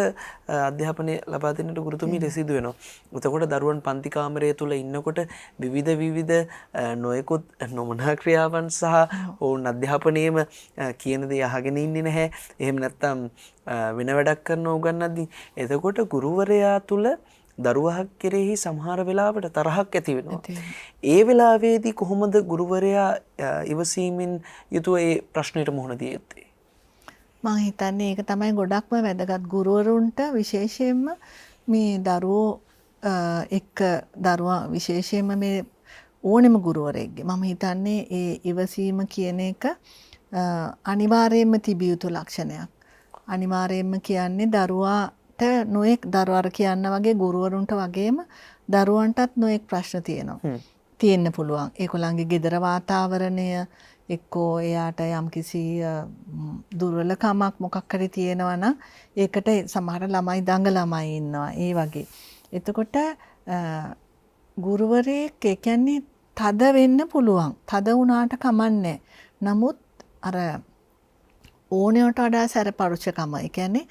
අධ්‍යාපනය ලබා දෙන්නට ගුරුතුමීට සිදු වෙනවා. එතකොට දරුවන් පන්ති කාමරය තුල ඉන්නකොට විවිධ නොයෙකුත් නොමනා ක්‍රියාවන් සහ ඔවුන් අධ්‍යාපනයේම කියන දේ අහගෙන ඉන්නේ නැහැ. එහෙම නැත්නම් වෙන වැඩක් කරන උගන්නද්දී එතකොට ගුරුවරයා තුල දරුවා කෙරෙහි සමහර වෙලාවට තරහක් ඇති වෙනවා. ඒ වෙලාවේදී කොහොමද ගුරුවරයා ඉවසීමෙන් යුතුව ඒ ප්‍රශ්නෙට මුහුණ දිය යුත්තේ? මම හිතන්නේ ඒක තමයි ගොඩක්ම වැදගත්. ගුරුවරුන්ට විශේෂයෙන්ම මේ දරුවෝ එක්ක දරුවා විශේෂයෙන්ම මේ ඕනෙම ගුරුවරයෙක්ගේ මම හිතන්නේ ඒ ඉවසීම කියන එක අනිවාර්යයෙන්ම තිබිය යුතු ලක්ෂණයක්. අනිවාර්යයෙන්ම කියන්නේ දරුවාට නොඑක් දරුවාර කියන්න වගේ ගුරුවරුන්ට වගේම දරුවන්ටත් නොඑක් ප්‍රශ්න තියෙනවා. තියෙන්න පුළුවන්. ඒගොල්ලන්ගේ ගෙදර වාතාවරණය එක්කෝ එයාට යම්කිසි දුර්වලකමක් මොකක් හරි තියෙනවා නම් ඒකට සමහර ළමයි දඟ ළමයි ඉන්නවා. ඒ වගේ. එතකොට ගුරුවරයෙක් ඒ කියන්නේ තද වෙන්න පුළුවන්. තද වුණාට කමන්නේ. නමුත් අර ඕනෑවට වඩා සැරපරුචකම. ඒ කියන්නේ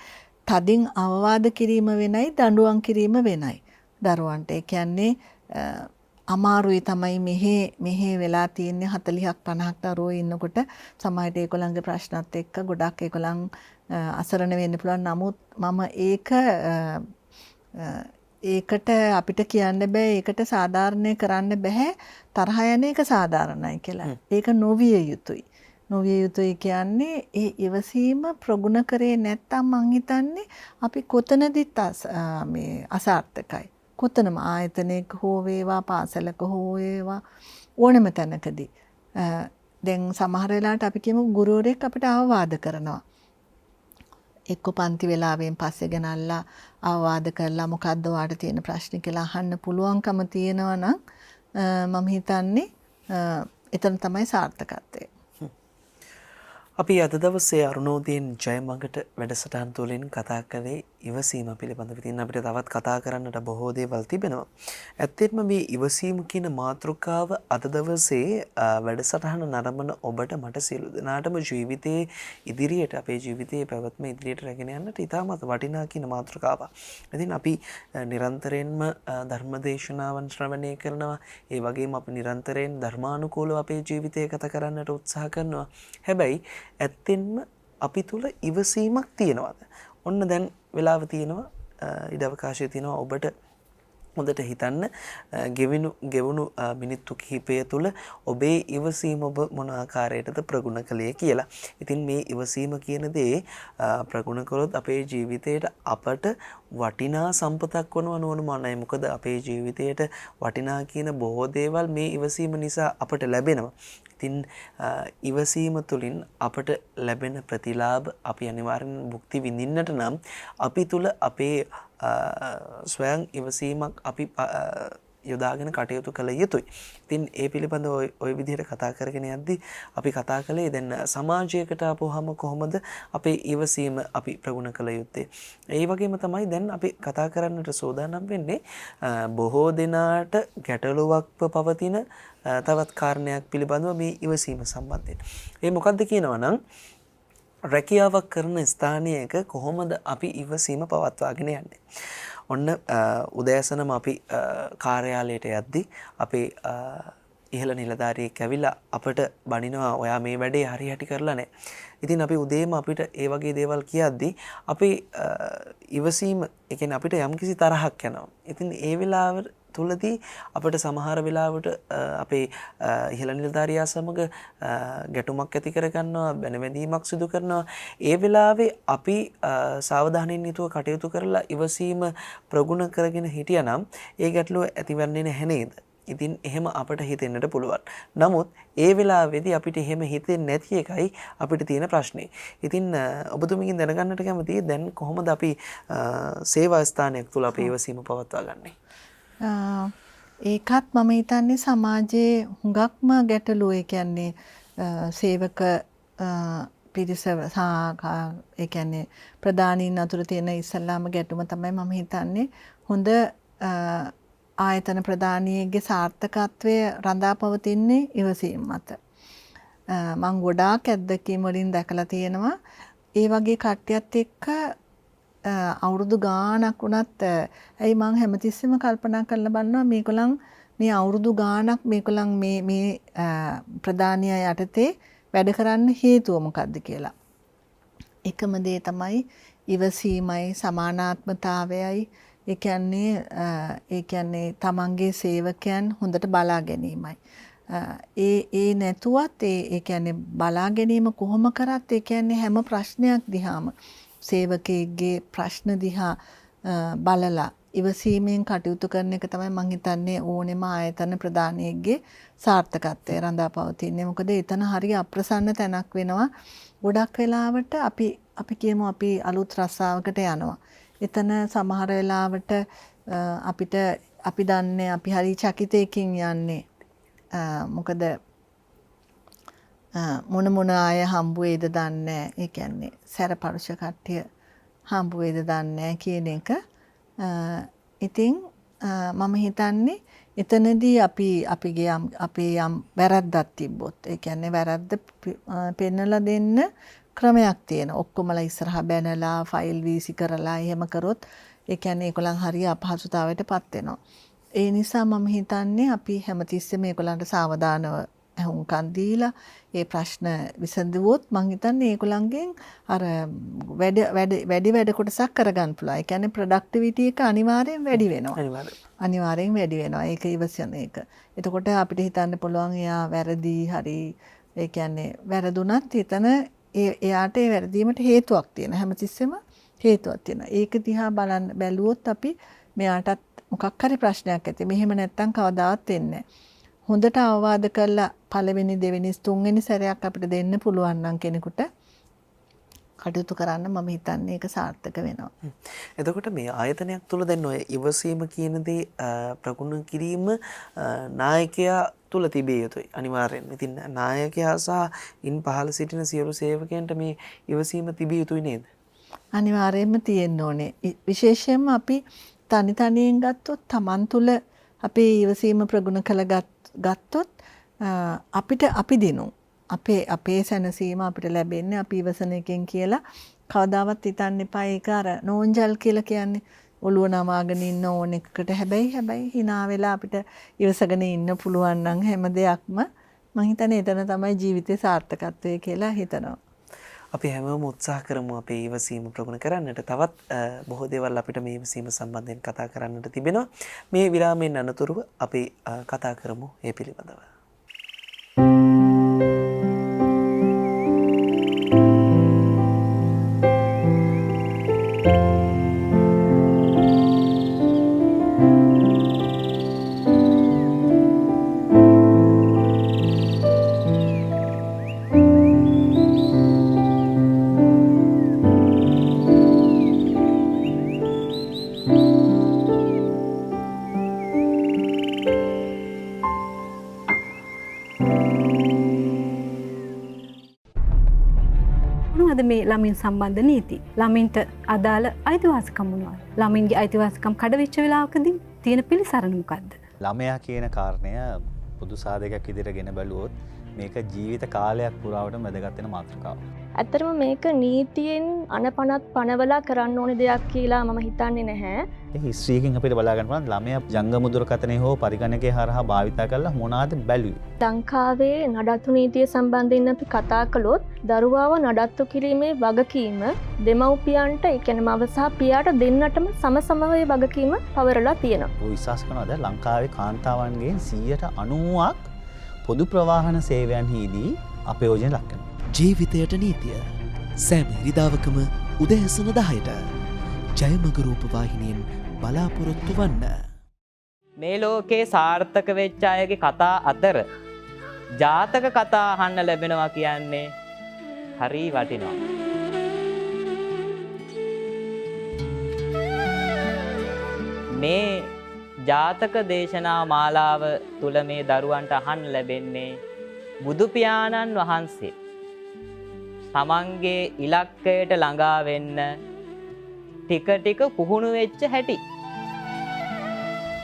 තදින් අවවාද කිරීම වෙනයි දඬුවම් කිරීම වෙනයි. දරුවන්ට ඒ කියන්නේ අමාරුයි තමයි මෙහෙ වෙලා තියෙන්නේ 40ක් 50ක් දරුවෝ ඉන්නකොට සමහරට ඒගොල්ලන්ගේ ප්‍රශ්නත් එක්ක ගොඩක් ඒගොල්ලන් අසරණ වෙන්න පුළුවන්. නමුත් මම ඒකට අපිට කියන්න බෑ ඒකට සාධාරණය කරන්න බෑ තරහ යන එක සාධාරණයි කියලා. ඒක නොවිය යුතුයි. නොවිය යුතුයි කියන්නේ ඒ ඉවසීම ප්‍රගුණ කරේ නැත්තම් මං හිතන්නේ අපි කොතනදිත් මේ අසාර්ථකයි. කොතනම ආයතනයක හෝ වේවා පාසලක හෝ වේවා ඕනම තැනකදී දැන් සමහර වෙලාවට අපි කියමු ගුරුවරයෙක් අපිට අවවාද කරනවා. එක්ක පන්ති වෙලාවෙන් පස්සේ ගෙනල්ලා අවවාද කරලා මොකද්ද ඔයාලට තියෙන ප්‍රශ්න කියලා අහන්න පුළුවන්කම තියෙනවා නම් මම හිතන්නේ එතන තමයි සාර්ථකත්වය. අපි අද දවසේ අරුණෝදයෙන් ජයමඟට වැඩසටහන් තුළින් කතා කළේ ඉවසීම පිළිබඳව. ඉතින් අපිට තවත් කතා කරන්නට බොහෝ දේවල් තිබෙනවා. ඇත්තටම මේ ඉවසීම කියන මාතෘකාව අද දවසේ වැඩසටහන නරඹන ඔබට මට සියලු දෙනාටම ජීවිතයේ ඉදිරියට අපේ ජීවිතයේ පැවැත්ම ඉදිරියට රැගෙන යන්නට ඉතාමත් වටිනා කියන මාතෘකාවක්. ඉතින් අපි නිරන්තරයෙන්ම ධර්ම දේශනාවන් ශ්‍රවණය කරනවා. ඒ වගේම අපි නිරන්තරයෙන් ධර්මානුකූලව අපේ ජීවිතය ගත කරන්නට උත්සාහ කරනවා. හැබැයි ඇත්තෙන්ම අපි තුල ඉවසීමක් තියෙනවද? ඔන්න දැන් වෙලාව තියෙනවා ඉඩ අවකාශය තියෙනවා ඔබට හොඳට හිතන්න ගෙවුණු මිනිත්තු කිහිපය තුළ ඔබේ ඉවසීම ඔබ මොන ආකාරයටද ප්‍රගුණ කළේ කියලා. ඉතින් මේ ඉවසීම කියන දේ ප්‍රගුණ කළොත් අපේ ජීවිතයට අපට වටිනා සම්පතක් වනවා නොඅනුමානයි. මොකද අපේ ජීවිතයට වටිනා කියන බොහෝ දේවල් මේ ඉවසීම නිසා අපට ලැබෙනවා. ඉතින් ඉවසීම තුළින් අපට ලැබෙන ප්‍රතිලාභ අපි අනිවාර්යෙන් භුක්ති විඳින්නට නම් අපි තුල අපේ ස්වයං ඉවසීමක් අපි යොදාගෙන කටයුතු කළ යුතුයි. ඉතින් ඒ පිළිබඳව ওই විදිහට කතා කරගෙන යද්දී අපි කතා කළේ දැන් සමාජයකට ආපුවාම කොහොමද අපේ ඉවසීම අපි ප්‍රගුණ කළ යුත්තේ. ඒ වගේම තමයි දැන් අපි කතා කරන්නට සූදානම් වෙන්නේ බොහෝ දෙනාට ගැටලුවක්ව පවතින තවත් කාරණයක් පිළිබඳව මේ ඉවසීම සම්බන්ධයෙන්. ඒ මොකක්ද කියනවා නම් රැකියාවක් කරන ස්ථානයක කොහොමද අපි ඉවසීම පවත්වාගෙන යන්නේ. ඔන්න උදෑසනම අපි කාර්යාලයට යද්දී අපේ ඉහළ නිලධාරියෙක් ඇවිල්ලා අපට බනිනවා ඔයා මේ වැඩේ හරියට කරලා නැහැ. ඉතින් අපි උදේම අපිට ඒ වගේ දේවල් කියද්දී අපි ඉවසීම ඒ කියන්නේ අපිට යම්කිසි තරහක් යනවා. ඉතින් ඒ වෙලාව තුලදී අපිට සමහර වෙලාවට අපේ ඉහළ නිලධාරියා සමග ගැටුමක් ඇති කර ගන්නවා, බැනවැදීමක් සිදු කරනවා. ඒ වෙලාවේ අපි සාවධානයෙන් යුතුව කටයුතු කරලා ඉවසීම ප්‍රගුණ කරගෙන හිටියානම් ඒ ගැටලුව ඇතිවන්නේ නැහැ නේද? ඉතින් එහෙම අපට හිතෙන්නට පුළුවන්. නමුත් ඒ වෙලාවේදී අපිට එහෙම හිතෙන්නේ නැති එකයි අපිට තියෙන ප්‍රශ්නේ. ඉතින් ඔබතුමීගෙන් දැනගන්නට කැමතියි දැන් කොහොමද අපි සේවා ස්ථානයක් තුල අපේ ඉවසීම පවත්වා ගන්නේ? ඒකත් මම හිතන්නේ සමාජයේ හුඟක්ම ගැටලුව. ඒ කියන්නේ සේවක පිරිස ඒ කියන්නේ ප්‍රධානීන් අතර තියෙන ඉස්සල්ලාම ගැටුම තමයි මම හිතන්නේ හොඳ ආයතන ප්‍රධානියෙක්ගේ සාර්ථකත්වය රඳා පවතින්නේ ඉවසීම මත. මම ගොඩාක් අත්දැකීම් වලින් දැකලා තියෙනවා ඒ වගේ කට්ටියත් එක්ක අවුරුදු ගාණක් වුණත් ඇයි මං හැමතිස්සෙම කල්පනා කරලා බලනවා මේගොල්ලන් මේ අවුරුදු ගාණක් මේගොල්ලන් මේ ප්‍රධානියා යටතේ වැඩ කරන්න හේතුව මොකක්ද කියලා. එකම දේ තමයි ඉවසීමයි සමානාත්මතාවයයි. ඒ කියන්නේ තමන්ගේ සේවකයන් හොඳට බලා ගැනීමයි. ඒ නැතුවත් ඒ කියන්නේ බලා ගැනීම කොහොම කරත් ඒ කියන්නේ හැම ප්‍රශ්නයක් දිහාම සේවකයෙක්ගේ ප්‍රශ්න දිහා බලලා ඉවසීමෙන් කටයුතු කරන එක තමයි මම හිතන්නේ ඕනෙම ආයතන ප්‍රධානියෙක්ගේ සාර්ථකත්වය රඳා පවතින්නේ. මොකද එතන හරිය අප්‍රසන්න තැනක් වෙනවා. ගොඩක් වෙලාවට අපි කියමු අපි අලුත් රස්සාවකට යනවා. එතන සමහර වෙලාවට අපි දන්නේ අපි හරි චකිතයකින් යන්නේ. මොකද මොන අය හම්බ වෙයිද දන්නේ. ඒ කියන්නේ සැරපරුෂ කට්ටිය හම්බ වෙයිද දන්නේ කියන එක. ඉතින් මම හිතන්නේ එතනදී අපේ යම් වැරද්දක් තිබ්බොත් ඒ කියන්නේ වැරද්ද පෙන්නලා දෙන්න ක්‍රමයක් තියෙන. ඔක්කොමලා ඉස්සරහා බැනලා ෆයිල් වීසි කරලා එහෙම කරොත් ඒ කියන්නේ ඒගොල්ලන් හරිය අපහසුතාවයටපත් වෙනවා. ඒ නිසා මම හිතන්නේ අපි හැමතිස්සෙම ඒගොල්ලන්ට සාවධානව අහුම්කම් දීලා ඒ ප්‍රශ්න විසඳුවොත් මම හිතන්නේ ඒගොල්ලන්ගෙන් අර වැඩි කොටසක් කරගන්න පුළුවන්. ඒ කියන්නේ ප්‍රොඩක්ටිවිටි එක අනිවාර්යෙන් වැඩි වෙනවා. අනිවාර්යෙන් වැඩි වෙනවා. ඒක ඉවසන එක. එතකොට අපිට හිතන්න පුළුවන් එයා වැරදි හරි ඒ කියන්නේ වැරදුනත් එතන එයාට ඒ වැරදීමට හේතුවක් තියෙන. හැමතිස්සෙම හේතුවක් තියෙනවා. ඒක දිහා බැලුවොත් අපි මෙයාටත් මොකක් හරි ප්‍රශ්නයක් ඇති. මෙහෙම නැත්තම් කවදාවත් වෙන්නේ නැහැ. හොඳට අවවාද කරලා පළවෙනි දෙවෙනි තුන්වෙනි සැරයක් අපිට දෙන්න පුළුවන් නම් කෙනෙකුට කටයුතු කරන්න මම හිතන්නේ ඒක සාර්ථක වෙනවා. එතකොට මේ ආයතනයක් තුළ දැන් ඔය ඉවසීම කියන දේ ප්‍රගුණ කිරීම නායකයා තුළ තිබිය යුතුයි අනිවාර්යෙන්. ඉතින් නායකයා සහ ඉන් පහළ සිටින සියලු සේවකයන්ට මේ ඉවසීම තිබිය යුතුයි නේද? අනිවාර්යෙන්ම තියෙන්න ඕනේ. විශේෂයෙන්ම අපි තනියෙන් ගත්තොත් Taman තුළ අපේ ඉවසීම ප්‍රගුණ ගත්තොත් අපි දිනු. අපේ සැනසීම අපිට ලැබෙන්නේ අපි ඉවසන එකෙන් කියලා කවදාවත් හිතන්න එපා. ඒක අර නෝන්ජල් කියලා කියන්නේ ඔළුව නමාගෙන ඉන්න ඕන එකකට. හැබැයි hina වෙලා අපිට ඉවසගෙන ඉන්න පුළුවන් නම් හැම දෙයක්ම මම හිතන්නේ එතන තමයි ජීවිතේ සාර්ථකත්වය කියලා හිතනවා. අපි හැමෝම උත්සාහ කරමු අපේ ඉවසීම ප්‍රගුණ කරන්නට. තවත් බොහෝ දේවල් අපිට මේ ඉවසීම සම්බන්ධයෙන් කතා කරන්නට තිබෙනවා. මේ විරාමයෙන් අනතුරුව අපි කතා කරමු මේ පිළිබඳව. මොනවද මේ ළමින් සම්බන්ධ නීති? ළමින්ට අදාළ අයිතිවාසිකම් මොනවද? ළමින්ගේ අයිතිවාසිකම් කඩවෙච්ච වෙලාවකදී තියෙන පිළිසරණ මොකද්ද? ළමයා කියන කාරණය පොදු සාධකයක් විදිහට ගෙන බැලුවොත් මේක ජීවිත කාලයක් පුරාවටම වැදගත් වෙන මාතෘකාවක්. ඇත්තටම මේක නීතියෙන් අනපනත් පනවලා කරන්න ඕනේ දෙයක් කියලා මම හිතන්නේ නැහැ. ඒ හිස්ටරි එකෙන් අපිට බලා ගන්න පුළුවන් ළමයා ජංගම දුරකථනයේ හෝ පරිගණකයේ හරහා භාවිතා කරලා මොනවාද බැලුවේ. ලංකාවේ නඩත්තු නීතිය සම්බන්ධයෙන් අපි කතා කළොත් දරුවාව නඩත්තු කිරීමේ වගකීම දෙමව්පියන්ට, ඒ කියන්නේ මව සහ පියාට දෙන්නටම සමසමව ඒ වගකීම පවරලා තියෙනවා. ඔය විශ්වාස කරනවාද ලංකාවේ කාන්තාවන්ගෙන් 90%ක් පොදු ප්‍රවාහන සේවයන්හිදී අපයෝජන ලක් වෙනවා. ජීවිතයට නීතිය සෑම ඉරිදාවකම උදෑසන 10ට ජයමග රූපවාහිනියෙන් බලාපොරොත්තු වන්න. මේ ලෝකේ සාර්ථක වෙච්ච අයගේ කතා අතර ජාතක කතා අහන්න ලැබෙනවා කියන්නේ හරි වටිනවා. මේ ජාතක දේශනා මාලාව තුල මේ දරුවන්ට අහන්න ලැබෙන්නේ බුදු පියාණන් වහන්සේ තමන්ගේ ඉලක්කයට ළඟා වෙන්න ටික ටික පුහුණු වෙච්ච හැටි.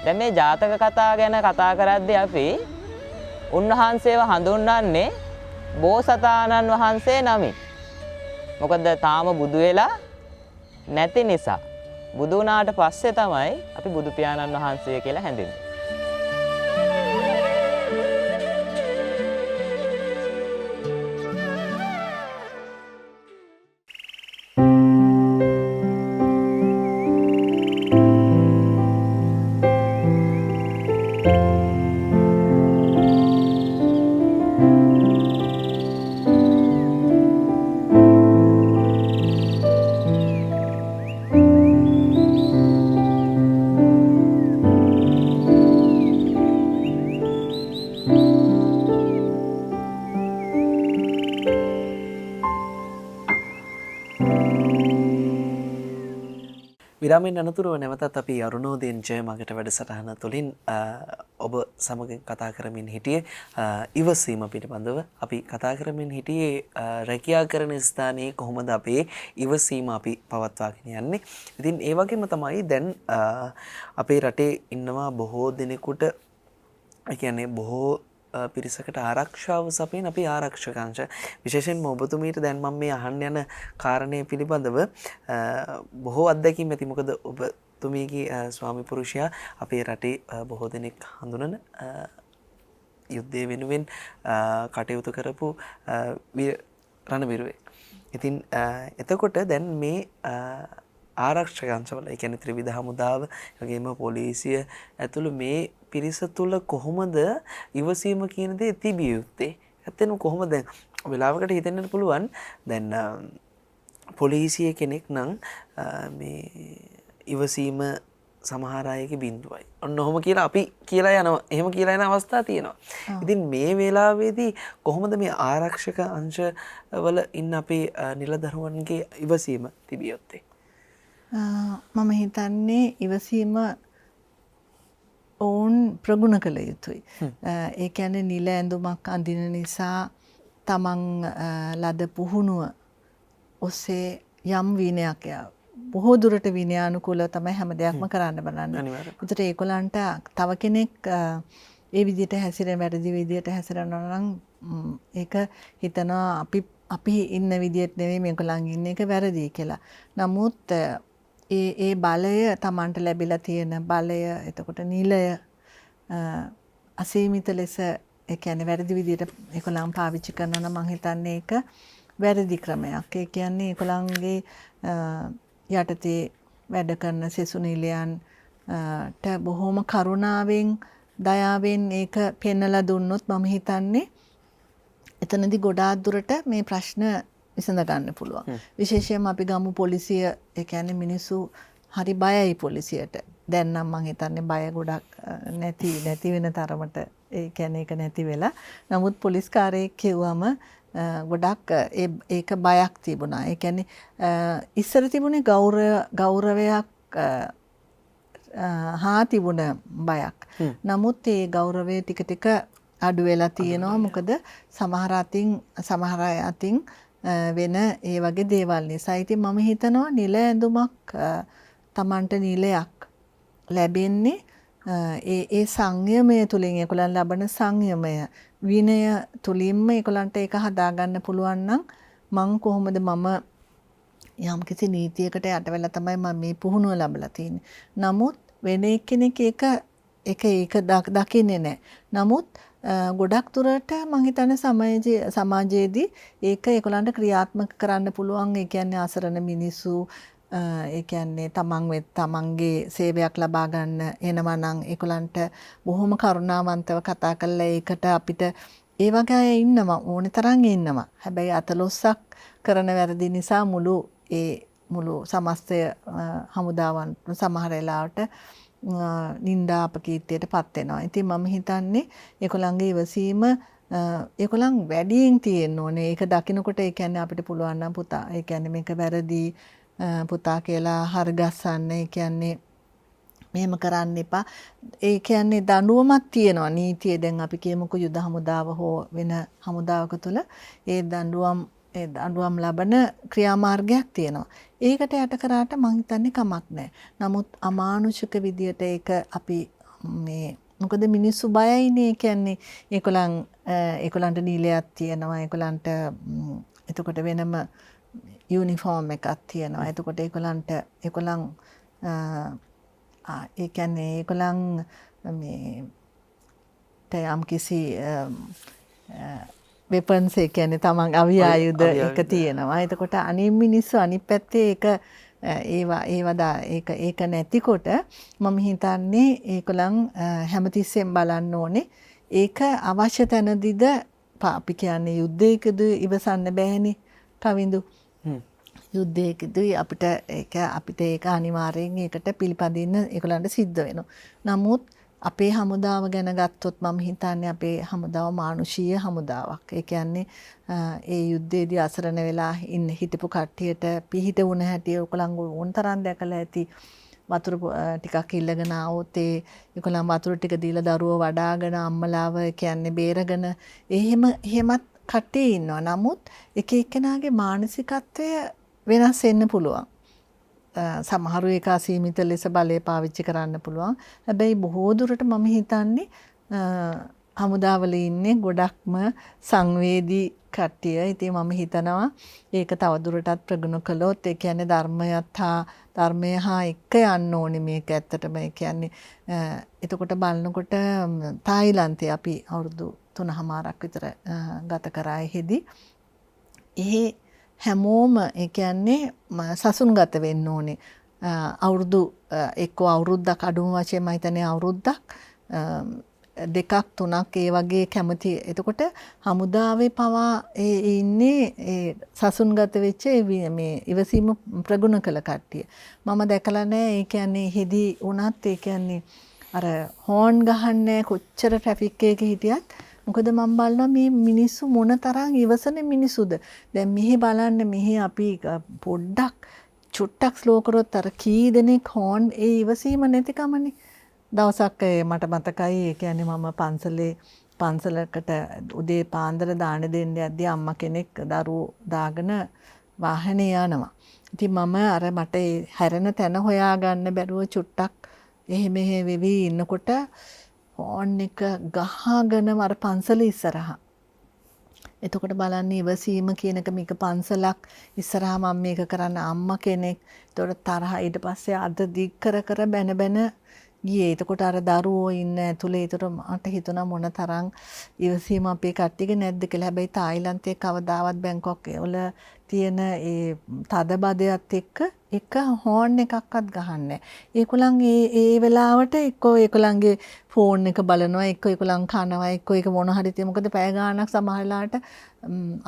දැන් මේ ජාතක කතා ගැන කතා කරද්දී අපි උන්වහන්සේව හඳුන්වන්නේ බෝසතාණන් වහන්සේ නමින්. මොකද තාම බුදු වෙලා නැති නිසා. බුදු වුණාට පස්සේ තමයි අපි බුදු පියාණන් වහන්සේ කියලා හැඳින්වෙන්නේ. විරාමයෙන් අනතුරුව නැවතත් අපි අරුණෝදයෙන් ජයමගට වැඩසටහන තුළින් ඔබ සමග කතා කරමින් හිටියේ ඉවසීම පිළිබඳව. අපි කතා කරමින් හිටියේ රැකියා කරන ස්ථානයේ කොහොමද අපේ ඉවසීම අපි පවත්වාගෙන යන්නේ. ඉතින් ඒ වගේම තමයි දැන් අපේ රටේ ඉන්නවා බොහෝ දෙනෙකුට, කියන්නේ බොහෝ පිරිසකට ආරක්ෂාව සපයන අපි ආරක්ෂක අංශ. විශේෂයෙන්ම ඔබතුමීට දැන් මම මේ අහන්න යන කාරණය පිළිබඳව බොහෝ අත්දැකීම් ඇති. මොකද ඔබතුමීගේ ස්වාමි පුරුෂයා අපේ රටේ බොහෝ දෙනෙක් හඳුනන යුද්ධය වෙනුවෙන් කටයුතු කරපු රණවිරුවෙක්. ඉතින් එතකොට දැන් මේ ආරක්ෂක අංශවල, ඒ කියන්නේ ත්‍රිවිධ හමුදාව, වගේම පොලිසිය ඇතුළු මේ පිරිස තුළ කොහොමද ඉවසීම කියන දේ තිබිය යුත්තේ? ඇත්තටම කොහොමද? දැන් වෙලාවකට හිතෙන්නත් පුළුවන් දැන් පොලිසිය කෙනෙක් නම් මේ ඉවසීම සමහර අයගේ බිඳුවයි. ඔන්න ඔහොම කියලා අපි කියලා යනවා. එහෙම කියලා යන අවස්ථා තියෙනවා. ඉතින් මේ වෙලාවේදී කොහොමද මේ ආරක්ෂක අංශවල ඉන්න අපේ නිලදරුවන්ගේ ඉවසීම තිබිය යුත්තේ? මම හිතන්නේ ඉවසීම ඔවුන් ප්‍රගුණ කළ යුතුයි. ඒ කියන්නේ නිල ඇඳුමක් අඳින නිසා තමන් ලද පුහුණුව ඔස්සේ යම් විනයක් බොහෝ දුරට විනයානුකූලව තමයි හැම දෙයක්ම කරන්න බලන්නේ. ඒතර ඒගොල්ලන්ට තව කෙනෙක් ඒ විදිහට හැසිරෙන වැරදි විදිහට හැසිරෙනවා නම් ඒක හිතනවා අපි ඉන්න විදිහට නෙවෙයි මේගොල්ලන් ඉන්න එක වැරදි කියලා. නමුත් ඒ බලය තමන්ට ලැබිලා තියෙන බලය, එතකොට නිලය අසීමිත ලෙස, ඒ කියන්නේ වැරදි විදිහට ඒගොල්ලන් පාවිච්චි කරනවා නම් මම හිතන්නේ ඒක වැරදි ක්‍රමයක්. ඒ කියන්නේ ඒගොල්ලන්ගේ යටතේ වැඩ කරන සෙසු නිලයන්ට බොහොම කරුණාවෙන්, දයාවෙන් ඒක පෙන්වලා දුන්නොත් මම හිතන්නේ එතනදී ගොඩාක් දුරට මේ ප්‍රශ්න විසඳ ගන්න පුළුවන්. විශේෂයෙන්ම අපි ගමු පොලිසිය, ඒ කියන්නේ මිනිස්සු හරි බයයි පොලිසියට. දැන් නම් මම හිතන්නේ බය ගොඩක් නැති වෙන තරමට, ඒ කියන්නේ ඒක නැති වෙලා. නමුත් පොලිස් කාර්යයක් කියවම ගොඩක් ඒක බයක් තිබුණා. ඒ කියන්නේ ඉස්සර තිබුණේ ගෞරවයක් හා තිබුණ බයක්. නමුත් ඒ ගෞරවය ටික ටික අඩු වෙලා තියෙනවා. මොකද සමහර අය අතින් වෙන ඒ වගේ දේවල් නිසා. ඉතින් මම හිතනවා නිල ඇඳුමක් Tamanට නිලයක් ලැබෙන්නේ ඒ සංයමය තුලින් ඒගොල්ලන් ලබන සංයමය විනය තුලින්ම ඒගොල්ලන්ට ඒක හදාගන්න පුළුවන් නම් මං කොහොමද මම යම් කිසි නීතියකට යට වෙලා තමයි මම මේ පුහුණුව ලැබලා තියෙන්නේ. නමුත් වෙන එක්කෙනෙක් ඒක දකින්නේ නැහැ. නමුත් ගොඩක් දුරට මම හිතන්නේ සමාජයේදී ඒක ඒගොල්ලන්ට ක්‍රියාත්මක කරන්න පුළුවන්. ඒ කියන්නේ අසරණ මිනිස්සු ඒ කියන්නේ තමන්ගේ සේවයක් ලබා ගන්න එනවා නම් ඒගොල්ලන්ට බොහොම කරුණාවන්තව කතා කරලා ඒකට අපිට ඒ වගේ අය ඉන්නවා ඕනේ තරම් ඉන්නවා. හැබැයි අතලොස්සක් කරන වැරදි නිසා මුළු සමස්තය හමුදාවන් සමහර වෙලාවට නින්දා අපකීර්තියට පත් වෙනවා. ඉතින් මම හිතන්නේ ඒගොල්ලන්ගේ ඉවසීම ඒගොල්ලන් වැඩියෙන් තියෙන්න ඕනේ. ඒක දකිනකොට ඒ කියන්නේ අපිට පුළුවන් නම් පුතා ඒ කියන්නේ මේක වැරදි පුතා කියලා හරිගස්සන්න. ඒ කියන්නේ මෙහෙම කරන්න එපා. ඒ කියන්නේ දඬුවමක් තියෙනවා. නීතිය දැන් අපි කියමුකෝ යුද හමුදාව හෝ වෙන හමුදාවක තුල ඒ දඬුවම් ලබන ක්‍රියාමාර්ගයක් තියෙනවා. ඒකට යට කරාට මං හිතන්නේ කමක් නැහැ. නමුත් අමානුෂික විදියට ඒක අපි මේ මොකද මිනිස්සු බයයිනේ. ඒ කියන්නේ ඒගොල්ලන්ට නීලයක් තියෙනවා. ඒගොල්ලන්ට එතකොට වෙනම යුනිෆෝම් එකක් තියෙනවා. එතකොට ඒගොල්ලන් ඒ කියන්නේ ඒගොල්ලන් මේ යම් කිසි වෙපන්ස් ඒ කියන්නේ තමන් අවි ආයුධ එක තියෙනවා. එතකොට අනිත් මිනිස්සු අනිත් පැත්තේ ඒක නැතිකොට මම හිතන්නේ ඒගොල්ලන් හැමතිස්සෙම බලන්න ඕනේ ඒක අවශ්‍ය තැනදීද අපි කියන්නේ යුද්ධයකදී ඉවසන්න බෑනේ කවිඳු. යුද්ධයකදී අපිට ඒක අනිවාර්යෙන් ඒකට පිළිපදින්න ඒගොල්ලන්ට සිද්ධ වෙනවා. නමුත් අපේ හමුදාව ගැන ගත්තොත් මම හිතන්නේ අපේ හමුදාව මානුෂීය හමුදාවක්. ඒ කියන්නේ ඒ යුද්ධයේදී අසරණ වෙලා හිටපු කට්ටියට පිහිට වුණ හැටි ඔයගොල්ලන් ඕන තරම් දැකලා ඇති. වතුර ටිකක් ඉල්ලගෙන ආවොත් ඒගොල්ලන් වතුර ටික දීලා දරුවෝ වඩාගෙන අම්මලාව කියන්නේ බේරගෙන එහෙමත් කට්ටිය ඉන්නවා. නමුත් එක එක්කෙනාගේ මානසිකත්වය වෙනස් වෙන්න පුළුවන්. සමහරු ඒක අසීමිත ලෙස බලය පාවිච්චි කරන්න පුළුවන්. හැබැයි බොහෝ දුරට මම හිතන්නේ හමුදාවල ඉන්නේ ගොඩක්ම සංවේදී කට්ටිය. ඉතින් මම හිතනවා ඒක තවදුරටත් ප්‍රගුණ කළොත් ඒ කියන්නේ ධර්මය හා එක්ක යන්න ඕනේ මේක ඇත්තටම. ඒ කියන්නේ එතකොට බලනකොට තායිලන්තේ අපි අවුරුදු 3මාරක් විතර ගත කරා. එහෙ හැමෝම ඒ කියන්නේ සසුන්ගත වෙන්න ඕනේ. අවුරුද්දක් අඩුම වශයෙන් මම හිතන්නේ අවුරුද්දක් 2ක් 3ක් ඒ වගේ කැමති. එතකොට හමුදාවේ පවා ඉන්නේ ඒ සසුන්ගත වෙච්ච මේ ඉවසීම ප්‍රගුණ කළ කට්ටිය. මම දැකලා නැහැ. ඒ කියන්නේ හෙදි වුණත් ඒ කියන්නේ අර හෝන් ගහන්නේ කොච්චර ට්‍රැෆික් එකක හිටියත්. මොකද මම බලනවා මේ මිනිස්සු මොන තරම් ඉවසන මිනිසුද. දැන් මෙහි බලන්න මෙහි අපි පොඩ්ඩක් චුට්ටක් ස්ලෝ කරොත් අර කී දෙනෙක් හෝන් ඒ ඉවසීම නැතිකමනේ. දවසක් මට මතකයි ඒ කියන්නේ මම පන්සලකට උදේ පාන්දර දාන දෙන්න යද්දී අම්මා කෙනෙක් දරුවෝ දාගෙන වාහනේ යනවා. ඉතින් මම අර මට හැරෙන තැන හොයාගන්න බැරුව චුට්ටක් එහෙ වෙවි ඉන්නකොට හෝන් එක ගහගෙන අර පන්සල ඉස්සරහා. එතකොට බලන්න ඉවසීම කියන එක මේක පන්සලක් ඉස්සරහා මම මේක කරන්න අම්මා කෙනෙක්. එතකොට තරහ ඊට පස්සේ අද දික් කර බැන ගියේ. එතකොට අර දරුවෝ ඉන්න ඇතුලේ. එතකොට මට හිතුණා මොන තරම් ඉවසීම අපේ කට්ටියගේ නැද්ද කියලා. හැබැයි තායිලන්තයේ කවදාවත් බැංකොක් වල තියෙන ඒ තදබදයත් එක හෝන් එකක්වත් ගහන්නේ. ඒගොල්ලන් ඒ වෙලාවට එක්කෝ ඒගොල්ලන්ගේ ෆෝන් එක බලනවා, එක්කෝ ඒගොල්ලන් කනවා, එක්කෝ ඒක මොන හරි තියෙන. මොකද පැය ගාණක් සමහරලාට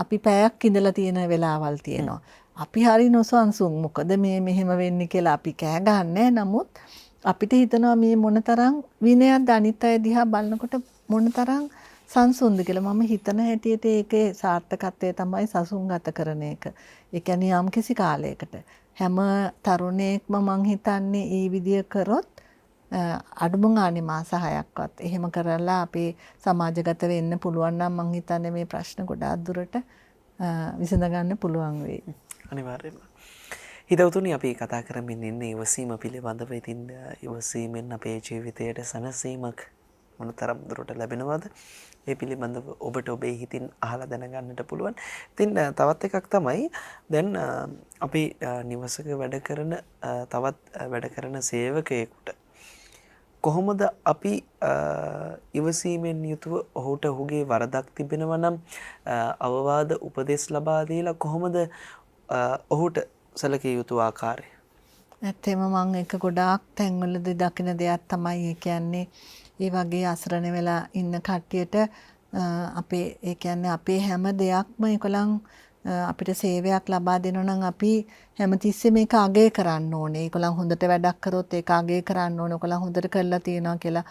අපි පැයක් ඉඳලා තියෙන වෙලාවල් තියෙනවා. අපි හරි නොසන්සුන්. මොකද මේ මෙහෙම වෙන්නේ කියලා අපි කෑ ගන්නෑ. නමුත් අපිට හිතනවා මේ මොනතරම් විනයක්ද අනිත් අය දිහා බලනකොට මොනතරම් සංසුන්ද කියලා. මම හිතන හැටියට ඒකේ සාර්ථකත්වය තමයි සසුන්ගත කරන එක. ඒ කියන්නේ යම් කිසි කාලයකට හැම තරුණයෙක්ම මං හිතන්නේ මේ විදිය කරොත් අඩුම ගානේ මාස 6ක්වත් එහෙම කරලා අපේ සමාජගත වෙන්න පුළුවන් නම් මං හිතන්නේ මේ ප්‍රශ්න ගොඩාක් දුරට විසඳ ගන්න පුළුවන් වෙයි. අනිවාර්යයෙන්ම. හිතවතුනි අපි කතා කරමින් ඉන්නේ ඉවසීම පිළිබඳව. ඉතින් ඉවසීමෙන් අපේ ජීවිතයට සැනසීමක් මොනතරම් දුරට ලැබෙනවද? ඒ පිළිබඳව ඔබට ඔබේ හිතින් අහලා දැනගන්නට පුළුවන්. ඉතින් තවත් එකක් තමයි දැන් අපි නිවසක වැඩ කරන තවත් වැඩ කරන සේවකයෙකුට කොහොමද අපි ඉවසීමෙන් යුතුව ඔහුට ඔහුගේ වරදක් තිබෙනවා නම් අවවාද උපදෙස් ලබා දීලා කොහොමද ඔහුට සැලකිය යුතු ආකාරය? ඇත්තෙම මම එක ගොඩාක් තැන්වලදී දකින දෙයක් තමයි ඒ කියන්නේ ඒ වගේ අසරණ වෙලා ඉන්න කට්ටියට අපේ ඒ කියන්නේ අපේ හැම දෙයක්ම ඒකලං අපිට සේවයක් ලබා දෙනවා නම් අපි හැමතිස්සෙම මේක අගය කරන්න ඕනේ. ඒකලං හොඳට වැඩක් කරොත් ඒක අගය කරන්න ඕනේ. ඒකලං හොඳට කරලා තියෙනවා කියලා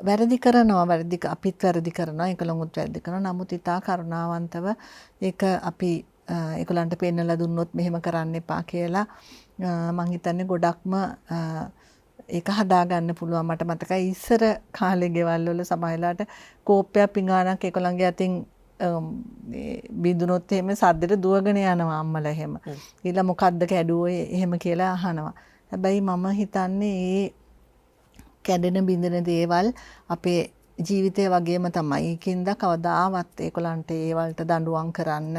වැරදි කරනවා. අපිත් වැරදි කරනවා. ඒකලංගුත් වැරදි කරනවා. නමුත් ඊටා කරුණාවන්තව ඒක අපි ඒකලන්ට පෙන්නලා දුන්නොත් මෙහෙම කරන්න එපා කියලා මං හිතන්නේ ගොඩක්ම ඒක හදාගන්න පුළුවන්. මට මතකයි ඉස්සර කාලේ ගෙවල් වල සමහරලාට කෝප්පයක් පිඟානක් ඒකලංගේ අතින් බිඳුනොත් එහෙම සද්දෙට දුවගෙන යනවා අම්මලා එහෙම. ඊළඟ මොකද්ද කැඩුවේ එහෙම කියලා අහනවා. හැබැයි මම හිතන්නේ ඒ කැඩෙන බිඳෙන දේවල් අපේ ජීවිතය වගේම තමයි. ඒකින්ද කවදාවත් ඒකලන්ට ඒ වලට දඬුවම් කරන්න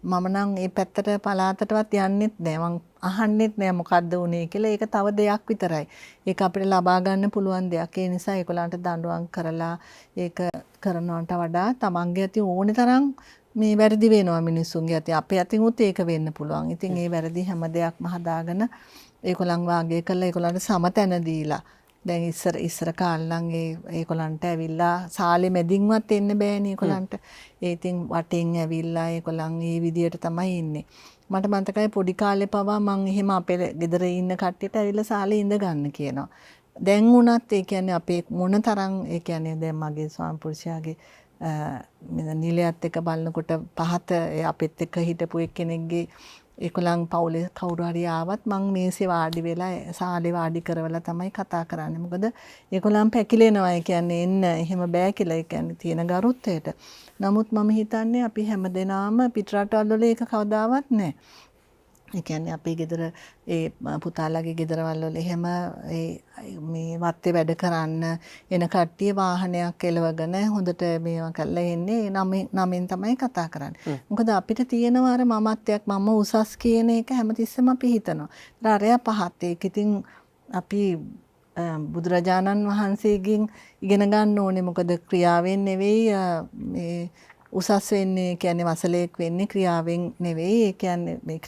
මම නම් මේ පැත්තට පලාතටවත් යන්නෙත් නෑ. මං අහන්නෙත් නෑ මොකද්ද උනේ කියලා. ඒක තව දෙයක් විතරයි. ඒක අපිට ලබා ගන්න පුළුවන් දෙයක්. ඒ නිසා ඒගොල්ලන්ට දඬුවම් කරලා ඒක කරනවට වඩා තමන්ගේ අතින් ඕනේ තරම් මේ වැරදි වෙනවා මිනිස්සුන්ගේ අතින්. අපේ අතින් උත් ඒක වෙන්න පුළුවන්. ඉතින් ඒ වැරදි හැම දෙයක්ම හදාගෙන ඒගොල්ලන් වාගේ කරලා ඒගොල්ලන්ට සමතැන දීලා දැන් ඉස්සර කාලෙන් ඒගොල්ලන්ට ඇවිල්ලා සාලේ මැදින්වත් එන්න බෑනේ ඒගොල්ලන්ට. ඒ ඉතින් වටෙන් ඇවිල්ලා ඒගොල්ලන් මේ විදියට තමයි ඉන්නේ. මට මතකයි පොඩි කාලේ පවා මං එහෙම අපේ ගෙදර ඉන්න කට්ටියට ඇවිල්ලා සාලේ ඉඳ ගන්න කියනවා. දැන් උනත් ඒ කියන්නේ අපේ මොන තරම් ඒ කියන්නේ දැන් මගේ ස්වාමි පුරුෂයාගේ නිලයත් එක්ක බලනකොට පහත අපිත් එක්ක හිටපු එක්කෙනෙක්ගේ ඒකලං පවුලේ කවුරු හරි ආවත් මං මේසේ වාඩි වෙලා සාලේ වාඩි කරවලා තමයි කතා කරන්නේ. මොකද ඒකලං පැකිලෙනවා. ඒ කියන්නේ එන්න එහෙම බෑ කියලා ඒ කියන්නේ තියෙන ගරුත්වයට. නමුත් මම හිතන්නේ අපි හැමදෙනාම පිටරටවල වල ඒක කවදාවත් නැහැ. ඒ කියන්නේ අපේ ගෙදර ඒ පුතාලාගේ ගෙදරවල වල එහෙම මේ වත්තේ වැඩ කරන්න එන කට්ටිය වාහනයක් එලවගෙන හොඳට මේවා කරලා එන්නේ නමෙන් තමයි කතා කරන්නේ. මොකද අපිට තියෙනවා අර මමත්වයක් මම උසස් කියන එක හැමතිස්සෙම අපි හිතනවා. අරයා පහත් ඒක ඉතින් අපි බුදුරජාණන් වහන්සේගෙන් ඉගෙන ගන්න ඕනේ. මොකද ක්‍රියාවෙන් නෙවෙයි මේ උසස් වෙන්නේ කියන්නේ වසලයක් වෙන්නේ ක්‍රියාවෙන් නෙවෙයි. ඒ කියන්නේ මේ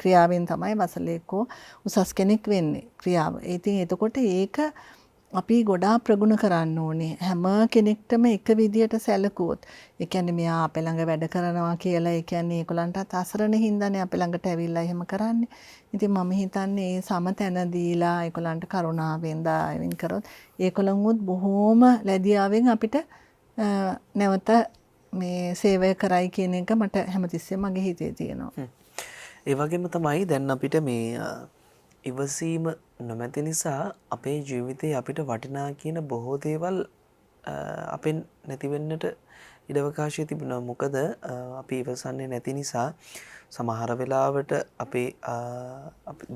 ක්‍රියාවෙන් තමයි වසලයකෝ උසස් කෙනෙක් වෙන්නේ ක්‍රියාව. ඉතින් එතකොට ඒක අපි ගොඩාක් ප්‍රගුණ කරන්න ඕනේ. හැම කෙනෙක්ටම එක විදියට සැලකුවොත්. ඒ කියන්නේ මෙයා අපේ ළඟ වැඩ කරනවා කියලා ඒ කියන්නේ ඒගොල්ලන්ටත් අසරණ හින්දානේ අපේ ළඟට ඇවිල්ලා එහෙම කරන්නේ. ඉතින් මම හිතන්නේ ඒ සමතැන දීලා ඒගොල්ලන්ට කරුණාවෙන් දායමින් කරොත් ඒගොල්ලන්වත් බොහොම ලැබියාවෙන් අපිට නැවත මේ සේවය කරයි කියන එක මට හැමතිස්සෙම මගේ හිතේ තියෙනවා. ඒ වගේම තමයි දැන් අපිට මේ ඉවසීම නොමැති නිසා අපේ ජීවිතේ අපිට වටිනා කියන බොහෝ දේවල් අපෙන් නැති වෙන්නට ඉඩවකාශය තිබුණා. මොකද අපි ඉවසන්නේ නැති නිසා සමහර වෙලාවට අපේ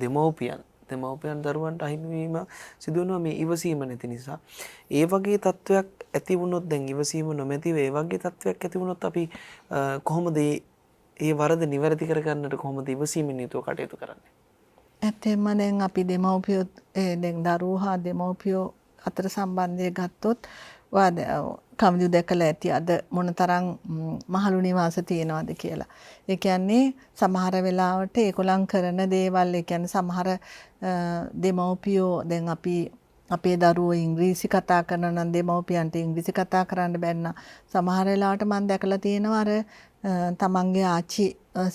දෙමව්පියන් දරුවන්ට අහිමිවීම සිදු වෙනවා මේ ඉවසීම නැති නිසා. ඒ වගේ තත්වයක් ඇති වුණොත් දැන් ඉවසීම නොමැතිව ඒ වගේ තත්වයක් ඇති වුණොත් අපි කොහොමද ඒ වරද නිවැරදි කරගන්නට කොහොමද ඉවසීමෙන් යුතුව කටයුතු කරන්නේ? ඇත්තෙන්ම දැන් අපි දෙමව්පියෝ දැන් දරුවෝ හා දෙමව්පියෝ අතර සම්බන්ධය ගත්තොත් කවුද දැකලා ඇති අද මොනතරම් මහලු නිවාස තියෙනවද කියලා. ඒ කියන්නේ සමහර වෙලාවට ඒගොල්ලන් කරන දේවල් ඒ කියන්නේ සමහර දෙමව්පියෝ දැන් අපි අපේ දරුවෝ ඉංග්‍රීසි කතා කරන නම් දෙමව්පියන්ට ඉංග්‍රීසි කතා කරන්න බැන්න. සමහර වෙලාවට මම දැකලා තියෙනවා අර තමන්ගේ ආච්චි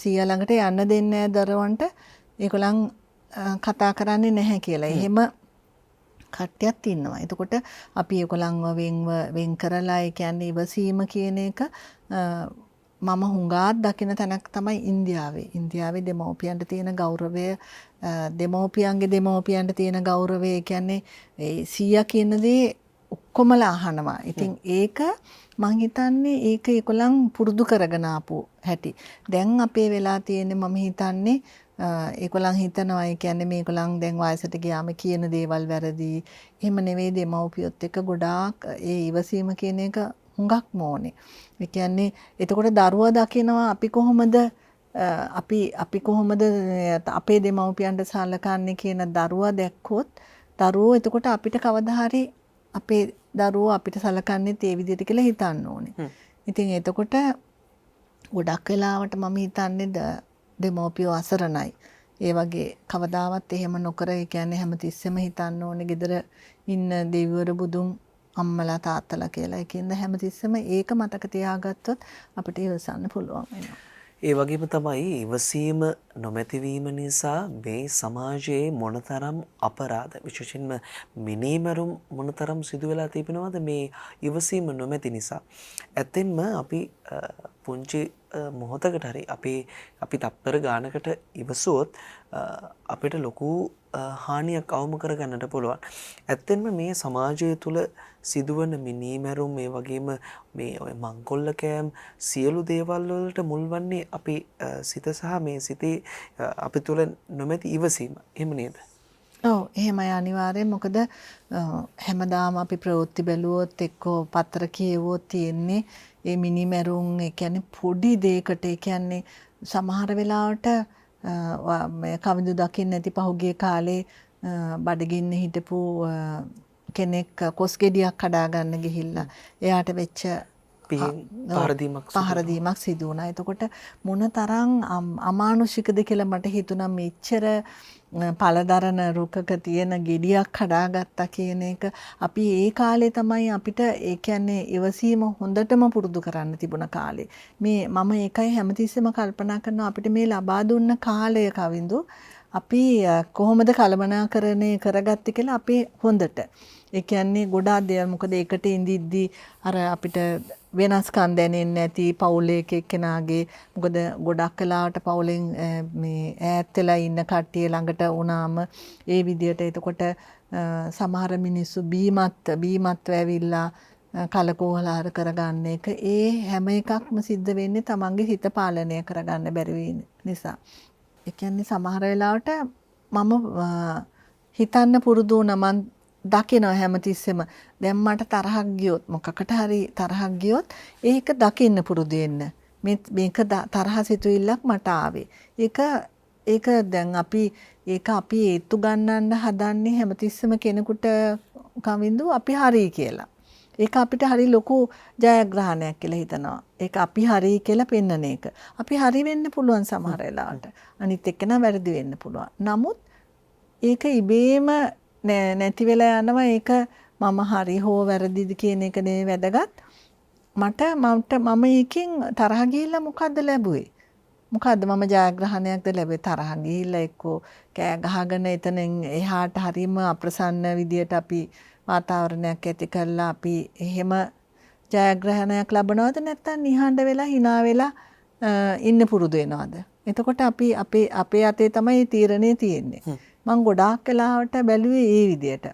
සීයා ළඟට යන්න දෙන්නේ නැහැ දරුවන්ට. ඒගොල්ලන් කතා කරන්නේ නැහැ කියලා. එහෙම කට්ටියක් ඉන්නවා. එතකොට අපි ඒගොල්ලන්ව වෙන් කරලා ඒ කියන්නේ ඉවසීම කියන එක මම හුඟාත් දකින තැනක් තමයි ඉන්දියාවේ. ඉන්දියාවේ දෙමව්පියන්ට තියෙන ගෞරවය දෙමව්පියන්ගේ දෙමව්පියන්ට තියෙන ගෞරවය කියන්නේ සීයා කියන දේ ඔක්කොමලා අහනවා. ඉතින් ඒක මං හිතන්නේ ඒක ඒගොල්ලන් පුරුදු කරගෙන ආපු හැටි. දැන් අපේ වෙලා තියෙන්නේ මම හිතන්නේ ඒගොල්ලන් හිතනවා ඒ කියන්නේ මේගොල්ලන් දැන් වයසට ගියාම කියන දේවල් වැරදි. එහෙම නෙවෙයි දෙමව්පියොත් එක්ක ගොඩාක් ඒ ඉවසීම කියන එක හුඟක් ඕනේ. ඒ කියන්නේ එතකොට දරුවා දකිනවා අපි කොහොමද අපි කොහොමද අපේ දෙමව්පියන්ට සලකන්නේ කියන දරුවා දැක්කොත් දරුවෝ එතකොට අපිට කවදා හරි අපේ දරුවෝ අපිට සලකන්නේ ඒ විදිහට කියලා හිතන්න ඕනේ. ඉතින් එතකොට ගොඩක් වෙලාවට මම හිතන්නේ දෙමව්පියෝ අසරණයි. ඒ වගේ කවදාවත් එහෙම නොකර ඒ කියන්නේ හැමතිස්සෙම හිතන්න ඕනේ ගෙදර ඉන්න දෙවිවරු බුදුන් අම්මලා තාත්තලා කියලා. ඒකින්ද හැමතිස්සෙම ඒක මතක තියාගත්තොත් අපිට ඉවසන්න පුළුවන් වෙනවා. ඒ වගේම තමයි ඉවසීම නොමැතිවීම නිසා මේ සමාජයේ මොනතරම් අපරාධ විශේෂයෙන්ම මිනීමරුම් මොනතරම් සිදු වෙලා තිබෙනවද මේ ඉවසීම නොමැති නිසා. ඇත්තෙන්ම අපි පුංචි මොහොතකට හරි අපි තප්පර ගානකට ඉවසුවොත් අපිට ලොකු හානියක් අවම කරගන්නට පුළුවන්. ඇත්තෙන්ම මේ සමාජය තුළ සිදුවන මිනීමැරුම් මේ වගේම මේ ඔය මංකොල්ල කෑම් සියලු දේවල් වලට මුල් වන්නේ අපේ සිත සහ මේ සිතේ අපි තුළ නොමැති ඉවසීම. එහෙම නේද? ඔව් එහෙමයි අනිවාර්යෙන්. මොකද හැමදාම අපි ප්‍රවෘත්ති බැලුවොත් එක්කෝ පත්‍ර කියවුවොත් තියෙන්නේ ඒ මිනිමැරුම් ඒ කියන්නේ පොඩි දෙයකට ඒ කියන්නේ සමහර වෙලාවට මේ කවිඳු දකින්න නැති පහුගිය කාලේ බඩගින්න හිටපු කෙනෙක් කොස් ගෙඩියක් කඩා ගන්න ගිහිල්ලා එයාට වෙච්ච පහර දීමක් සිදු වුණා. එතකොට මොන තරම් අමානුෂිකද කියලා මට හිතුණා මෙච්චර පළදරන රුකක තියෙන ගෙඩියක් හදාගත්තා කියන එක. අපි ඒ කාලේ තමයි අපිට ඒ කියන්නේ ඉවසීම හොඳටම පුරුදු කරන්න තිබුණ කාලේ. මේ මම ඒකයි හැමතිස්සෙම කල්පනා කරනවා අපිට මේ ලබා දුන්න කාලය කවිඳු අපි කොහොමද කළමනාකරණය කරගත්තේ කියලා අපේ හොඳට. ඒ කියන්නේ ගොඩාක් දේවල් මොකද ඒකට ඉඳිද්දි අර අපිට වෙනස්කම් දැනෙන්නේ නැති පවුලේ එක්කෙනාගේ මොකද ගොඩක් වෙලාවට පවුලෙන් මේ ඈත් වෙලා ඉන්න කට්ටිය ළඟට වුණාම ඒ විදියට එතකොට සමහර මිනිස්සු බීමත් ඇවිල්ලා කලකෝහලහර කරගන්න එක ඒ හැම එකක්ම සිද්ධ වෙන්නේ තමන්ගේ හිත පාලනය කරගන්න බැරි නිසා. ඒ කියන්නේ සමහර වෙලාවට මම හිතන්න පුරුදු වුණා මං දකිනවා හැමතිස්සෙම දැන් මට තරහක් ගියොත් මොකකට හරි තරහක් ගියොත් ඒක දකින්න පුරුදු වෙන්න. මේක තරහ සිතුවිල්ලක් මට ආවේ. ඒක දැන් අපි ඒත්තු ගන්නන්න හදන්නේ හැමතිස්සෙම කෙනෙකුට කවිඳු අපි හරි කියලා. ඒක අපිට හරි ලොකු ජයග්‍රහණයක් කියලා හිතනවා. ඒක අපි හරි කියලා පෙන්වන එක. අපි හරි වෙන්න පුළුවන් සමහර වෙලාවට. අනිත් එක්කෙනා වැරදි වෙන්න පුළුවන්. නමුත් ඒක ඉබේම නැති වෙලා යනවා. ඒක මම හරි හෝ වැරදිද කියන එක නෙවෙයි වැදගත්. මම එකෙන් තරහ ගිහිල්ලා මොකද්ද ලැබුවේ? මොකද්ද මම ජයග්‍රහණයක්ද ලැබුවේ? තරහ ගිහිල්ලා එක්කෝ කෑ ගහගෙන එතනින් එහාට හරීම අප්‍රසන්න විදියට අපි වාතාවරණයක් ඇති කරලා අපි එහෙම ජයග්‍රහණයක් ලබනවද නැත්නම් නිහඬ වෙලා hina වෙලා ඉන්න පුරුදු වෙනවද? එතකොට අපි අපේ අතේ තමයි තීරණේ තියෙන්නේ. මම ගොඩාක් වෙලාවට බැලුවේ ඒ විදියට.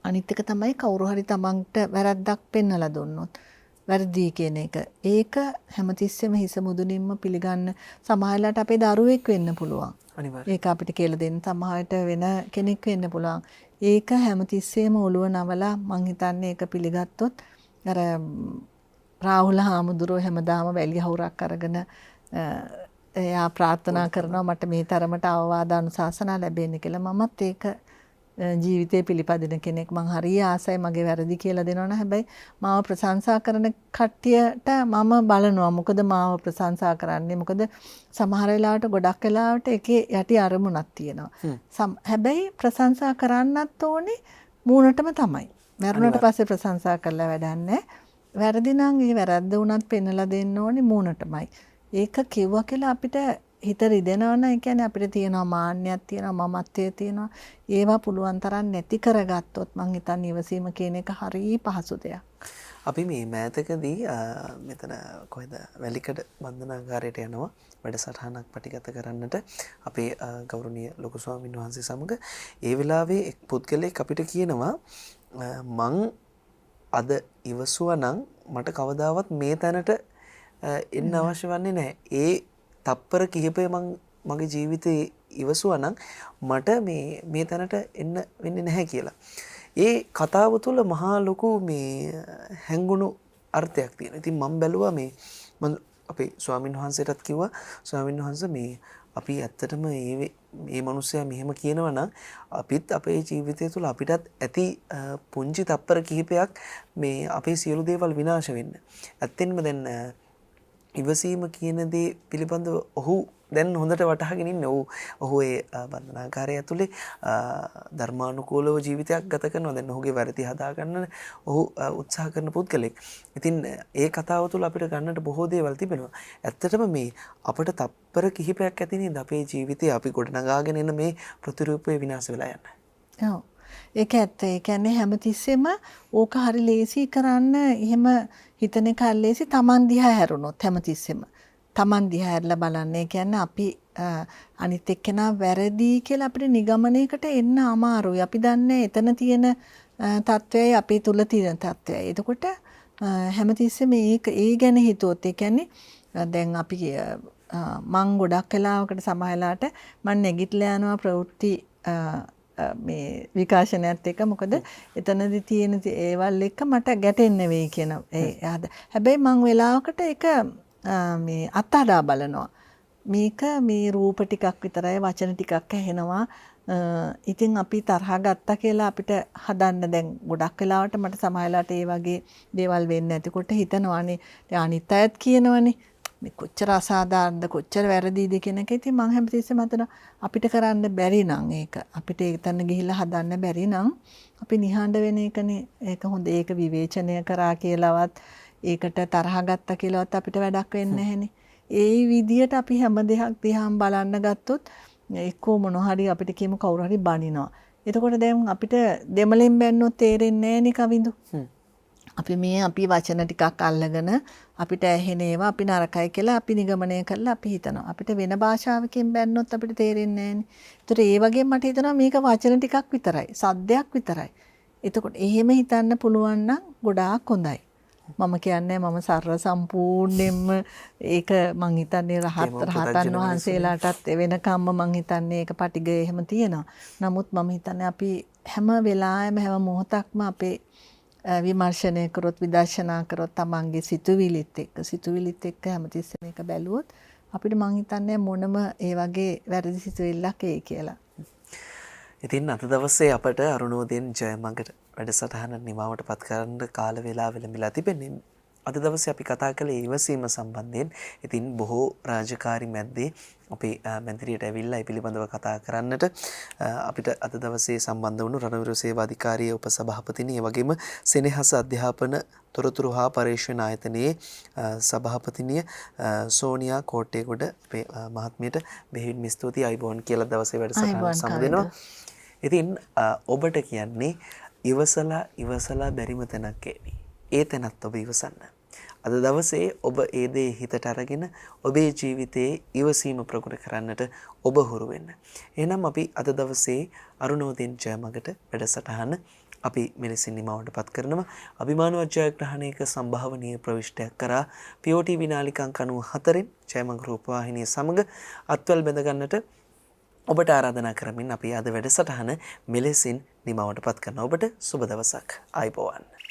අනිත් එක තමයි කවුරු හරි තමන්ට වැරද්දක් පෙන්වලා දුන්නොත් වැරදි කියන එක. ඒක හැමතිස්සෙම හිස මුදුනින්ම පිළිගන්න සමාජලට අපේ දරුවෙක් වෙන්න පුළුවන්. අනිවාර්යයෙන්. ඒක අපිට කියලා දෙන්න සමාජයට වෙන කෙනෙක් වෙන්න පුළුවන්. ඒක හැමතිස්සෙම ඔළුව නවලා මං හිතන්නේ ඒක පිළිගත්තොත් අර රාහුල හාමුදුරුවෝ හැමදාම වැලිය හවුරක් අරගෙන එයා ප්‍රාර්ථනා කරනවා මට මේ තරමට අවවාද අනුශාසනා ලැබෙන්න කියලා. මමත් ඒක ජීවිතේ පිළිපදින කෙනෙක්. මං හරිය ආසයි මගේ වැරදි කියලා දෙනවනේ. හැබැයි මාව ප්‍රශංසා කරන කට්ටියට මම බලනවා මොකද මාව ප්‍රශංසා කරන්නේ. මොකද සමහර වෙලාවට ගොඩක් වෙලාවට ඒකේ යටි අරමුණක් තියෙනවා. හැබැයි ප්‍රශංසා කරන්නත් ඕනේ මූණටම තමයි. මරුණට පස්සේ ප්‍රශංසා කරලා වැඩක් නැහැ. වැරදි නම් ඒ වැරද්ද වුණත් පෙන්නලා දෙන්න ඕනේ මූණටමයි. ඒක කිව්වා කියලා අපිට හිත රිදෙනවනේ. ඒ කියන්නේ අපිට තියෙනවා මාන්නයක් තියෙනවා මමත්වයේ තියෙනවා. ඒවා පුළුවන් තරම් නැති කරගත්තොත් මං හිතන්නේ ඉවසීම කියන එක හරිය පහසු දෙයක්. අපි මේ මෑතකදී මෙතන කොහෙද වැලිකඩ බන්ධනාගාරයට යනවා වැඩසටහනක් පටිගත කරන්නට අපේ ගෞරවනීය ලොකු ස්වාමීන් වහන්සේ සමග. ඒ වෙලාවේ එක් පුද්ගලයෙක් අපිට කියනවා මං අද ඉවසුවා නම් මට කවදාවත් මේ තැනට එන්න අවශ්‍ය වන්නේ නැහැ. ඒ තප්පර කිහිපය මගේ ජීවිතේ ඉවසුවා නම් මට මේ තැනට එන්න වෙන්නේ නැහැ කියලා. ඒ කතාව තුළ මහා ලොකු මේ හැංගුණු අර්ථයක් තියෙනවා. ඉතින් මම බැලුවා මම අපේ ස්වාමින් වහන්සේටත් කිව්වා ස්වාමින් වහන්සේ මේ අපි ඇත්තටම මේ මිනිස්සයා මෙහෙම කියනවා නම් අපිත් අපේ ජීවිතය තුළ අපිටත් ඇති පුංචි තප්පර කිහිපයක් මේ අපේ සියලු දේවල් විනාශ වෙන්න. ඇත්තෙන්ම දැන් ඉවසීම කියන දේ පිළිබඳව ඔහු දැන් හොඳට වටහාගෙන ඉන්නේ. ඔහු ඒ බන්ධනාගාරය ඇතුලේ ධර්මානුකූලව ජීවිතයක් ගත කරනවා. දැන් ඔහුගේ වැරදි හදා ගන්න ඔහු උත්සාහ කරන පුද්ගලෙක්. ඉතින් ඒ කතාව තුළ අපිට ගන්නට බොහෝ දේවල් තිබෙනවා. ඇත්තටම මේ අපිට තප්පර කිහිපයක් ඇති නේද අපේ ජීවිතේ අපි ගොඩනගාගෙන එන මේ ප්‍රතිරූපය විනාශ වෙලා යන. ඔව්. ඒක ඇත්ත. ඒ කියන්නේ හැමතිස්සෙම ඕක හරි ලේසි කරන්න එහෙම හිතන එක ලේසි Taman දිහා හැරුණොත් හැමතිස්සෙම Taman දිහා හැරලා බලන්න. ඒ කියන්නේ අපි අනිත් එක්කෙනා වැරදි කියලා අපිට නිගමනයකට එන්න අමාරුයි. අපි දන්නේ එතන තියෙන තත්වයයි අපේ තුල තියෙන තත්වයයි. එතකොට හැමතිස්සෙම ඒ ගැන හිතුවොත් ඒ කියන්නේ දැන් අපි මං ගොඩක් වෙලාවකට සමහරලාට මං නැගිටලා යනවා ප්‍රවෘත්ති මේ විකාශනයත් එක්ක. මොකද එතනදී තියෙන ඒවල් එක්ක මට ගැටෙන්න වෙයි කියන හැබැයි මං වෙලාවකට ඒක මේ අත්හදා බලනවා. මේක මේ රූප ටිකක් විතරයි වචන ටිකක් ඇහෙනවා. ඉතින් අපි තරහ ගත්තා කියලා අපිට හදන්න දැන් ගොඩක් වෙලාවට මට සමහරලාට ඒ වගේ දේවල් වෙන්නේ නැතිකොට හිතනවානේ. දැන් අනිත් අයත් කියනවනේ මේ කොච්චර අසාධාරණද කොච්චර වැරදිද කියන එක. ඉතින් මම හැමතිස්සෙම හිතනවා අපිට කරන්න බැරි නම් ඒක අපිට එතන ගිහිල්ලා හදන්න බැරි නම් අපි නිහඬ වෙන එකනේ ඒක හොඳ. ඒක විවේචනය කරා කියලාවත් ඒකට තරහ ගත්තා කියලාවත් අපිට වැඩක් වෙන්නේ නැහැනේ. ඒ විදියට අපි හැම දෙයක් දිහාම බලන්න ගත්තොත් එක්කෝ මොන හරි අපිට කියමු කවුරු හරි බනිනවා. එතකොට දැන් අපිට දෙමළෙන් බැන්නොත් තේරෙන්නේ නැහැනේ කවිඳු. අපි අපි වචන ටිකක් අල්ලගෙන අපිට ඇහෙන ඒවා අපි නරකයි කියලා අපි නිගමනය කරලා අපි හිතනවා. අපිට වෙන භාෂාවකින් බැන්නොත් අපිට තේරෙන්නේ නැහැනේ. ඒතර ඒ වගේ මට හිතෙනවා මේක වචන ටිකක් විතරයි. සද්දයක් විතරයි. එතකොට එහෙම හිතන්න පුළුවන් නම් ගොඩාක් හොඳයි. මම කියන්නේ මම සර්ව සම්පූර්ණයෙන්ම ඒක මං හිතන්නේ රහතන් වහන්සේලාටත් වෙනකම්ම මං හිතන්නේ ඒක පටිගය එහෙම තියෙනවා. නමුත් මම හිතන්නේ අපි හැම වෙලාවෙම හැම මොහොතක්ම අපේ විමර්ශනය කරොත් විදර්ශනා කරොත් තමන්ගේ සිතුවිලිත් එක්ක හැමතිස්සෙම එක බැලුවොත් අපිට මං හිතන්නේ මොනම ඒ වගේ වැරදි සිතුවිල්ලක් එයි කියලා. ඉතින් අද දවසේ අපට අරුණෝදයෙන් ජයමඟට වැඩසටහන නිමාවට පත් කරන්න කාල වේලාව ලැබිලා තිබෙන්නේ. අද දවසේ අපි කතා කළේ ඉවසීම සම්බන්ධයෙන්. ඉතින් බොහෝ රාජකාරි මැද්දේ අපේ මැදිරියට ඇවිල්ලා ඒ පිළිබඳව කතා කරන්නට අපිට අද දවසේ සම්බන්ධ වුණු රණවිරු සේවා අධිකාරියේ උපසභාපතිනි ඒ වගේම සෙනෙහස අධ්‍යාපන තොරතුරු හා පරීක්ෂණ ආයතනයේ සභාපතිනිය සෝනියා කෝට්ටේගොඩ අපේ මහත්මියට බෙහෙවින්ම ස්තුතියි අයිබෝන් කියලා දවසේ වැඩසටහන සම්බන්ධනවා. ඉතින් ඔබට කියන්නේ ඉවසලා බැරිම තැනක් එවි. ඒ තැනත් ඔබ ඉවසන්න. අද දවසේ ඔබ ඒ දේ හිතට අරගෙන ඔබේ ජීවිතයේ ඉවසීම ප්‍රගුණ කරන්නට ඔබ හුරු වෙන්න. එහෙනම් අපි අද දවසේ අරුණෝදයෙන් ජයමඟට වැඩසටහන අපි මෙලෙසින් නිමවට පත් කරනවා. අභිමානවත් ජයග්‍රහණයක සම්භාවනීය ප්‍රවිෂ්ටයක් කරා POTV නාලික අංක 94 ජයමඟ රූපවාහිනිය සමග අත්වැල් බැඳ ගන්නට ඔබට ආරාධනා කරමින් අපි අද වැඩසටහන මෙලෙසින් නිමවට පත් කරනවා. ඔබට සුබ දවසක්. ආයුබෝවන්.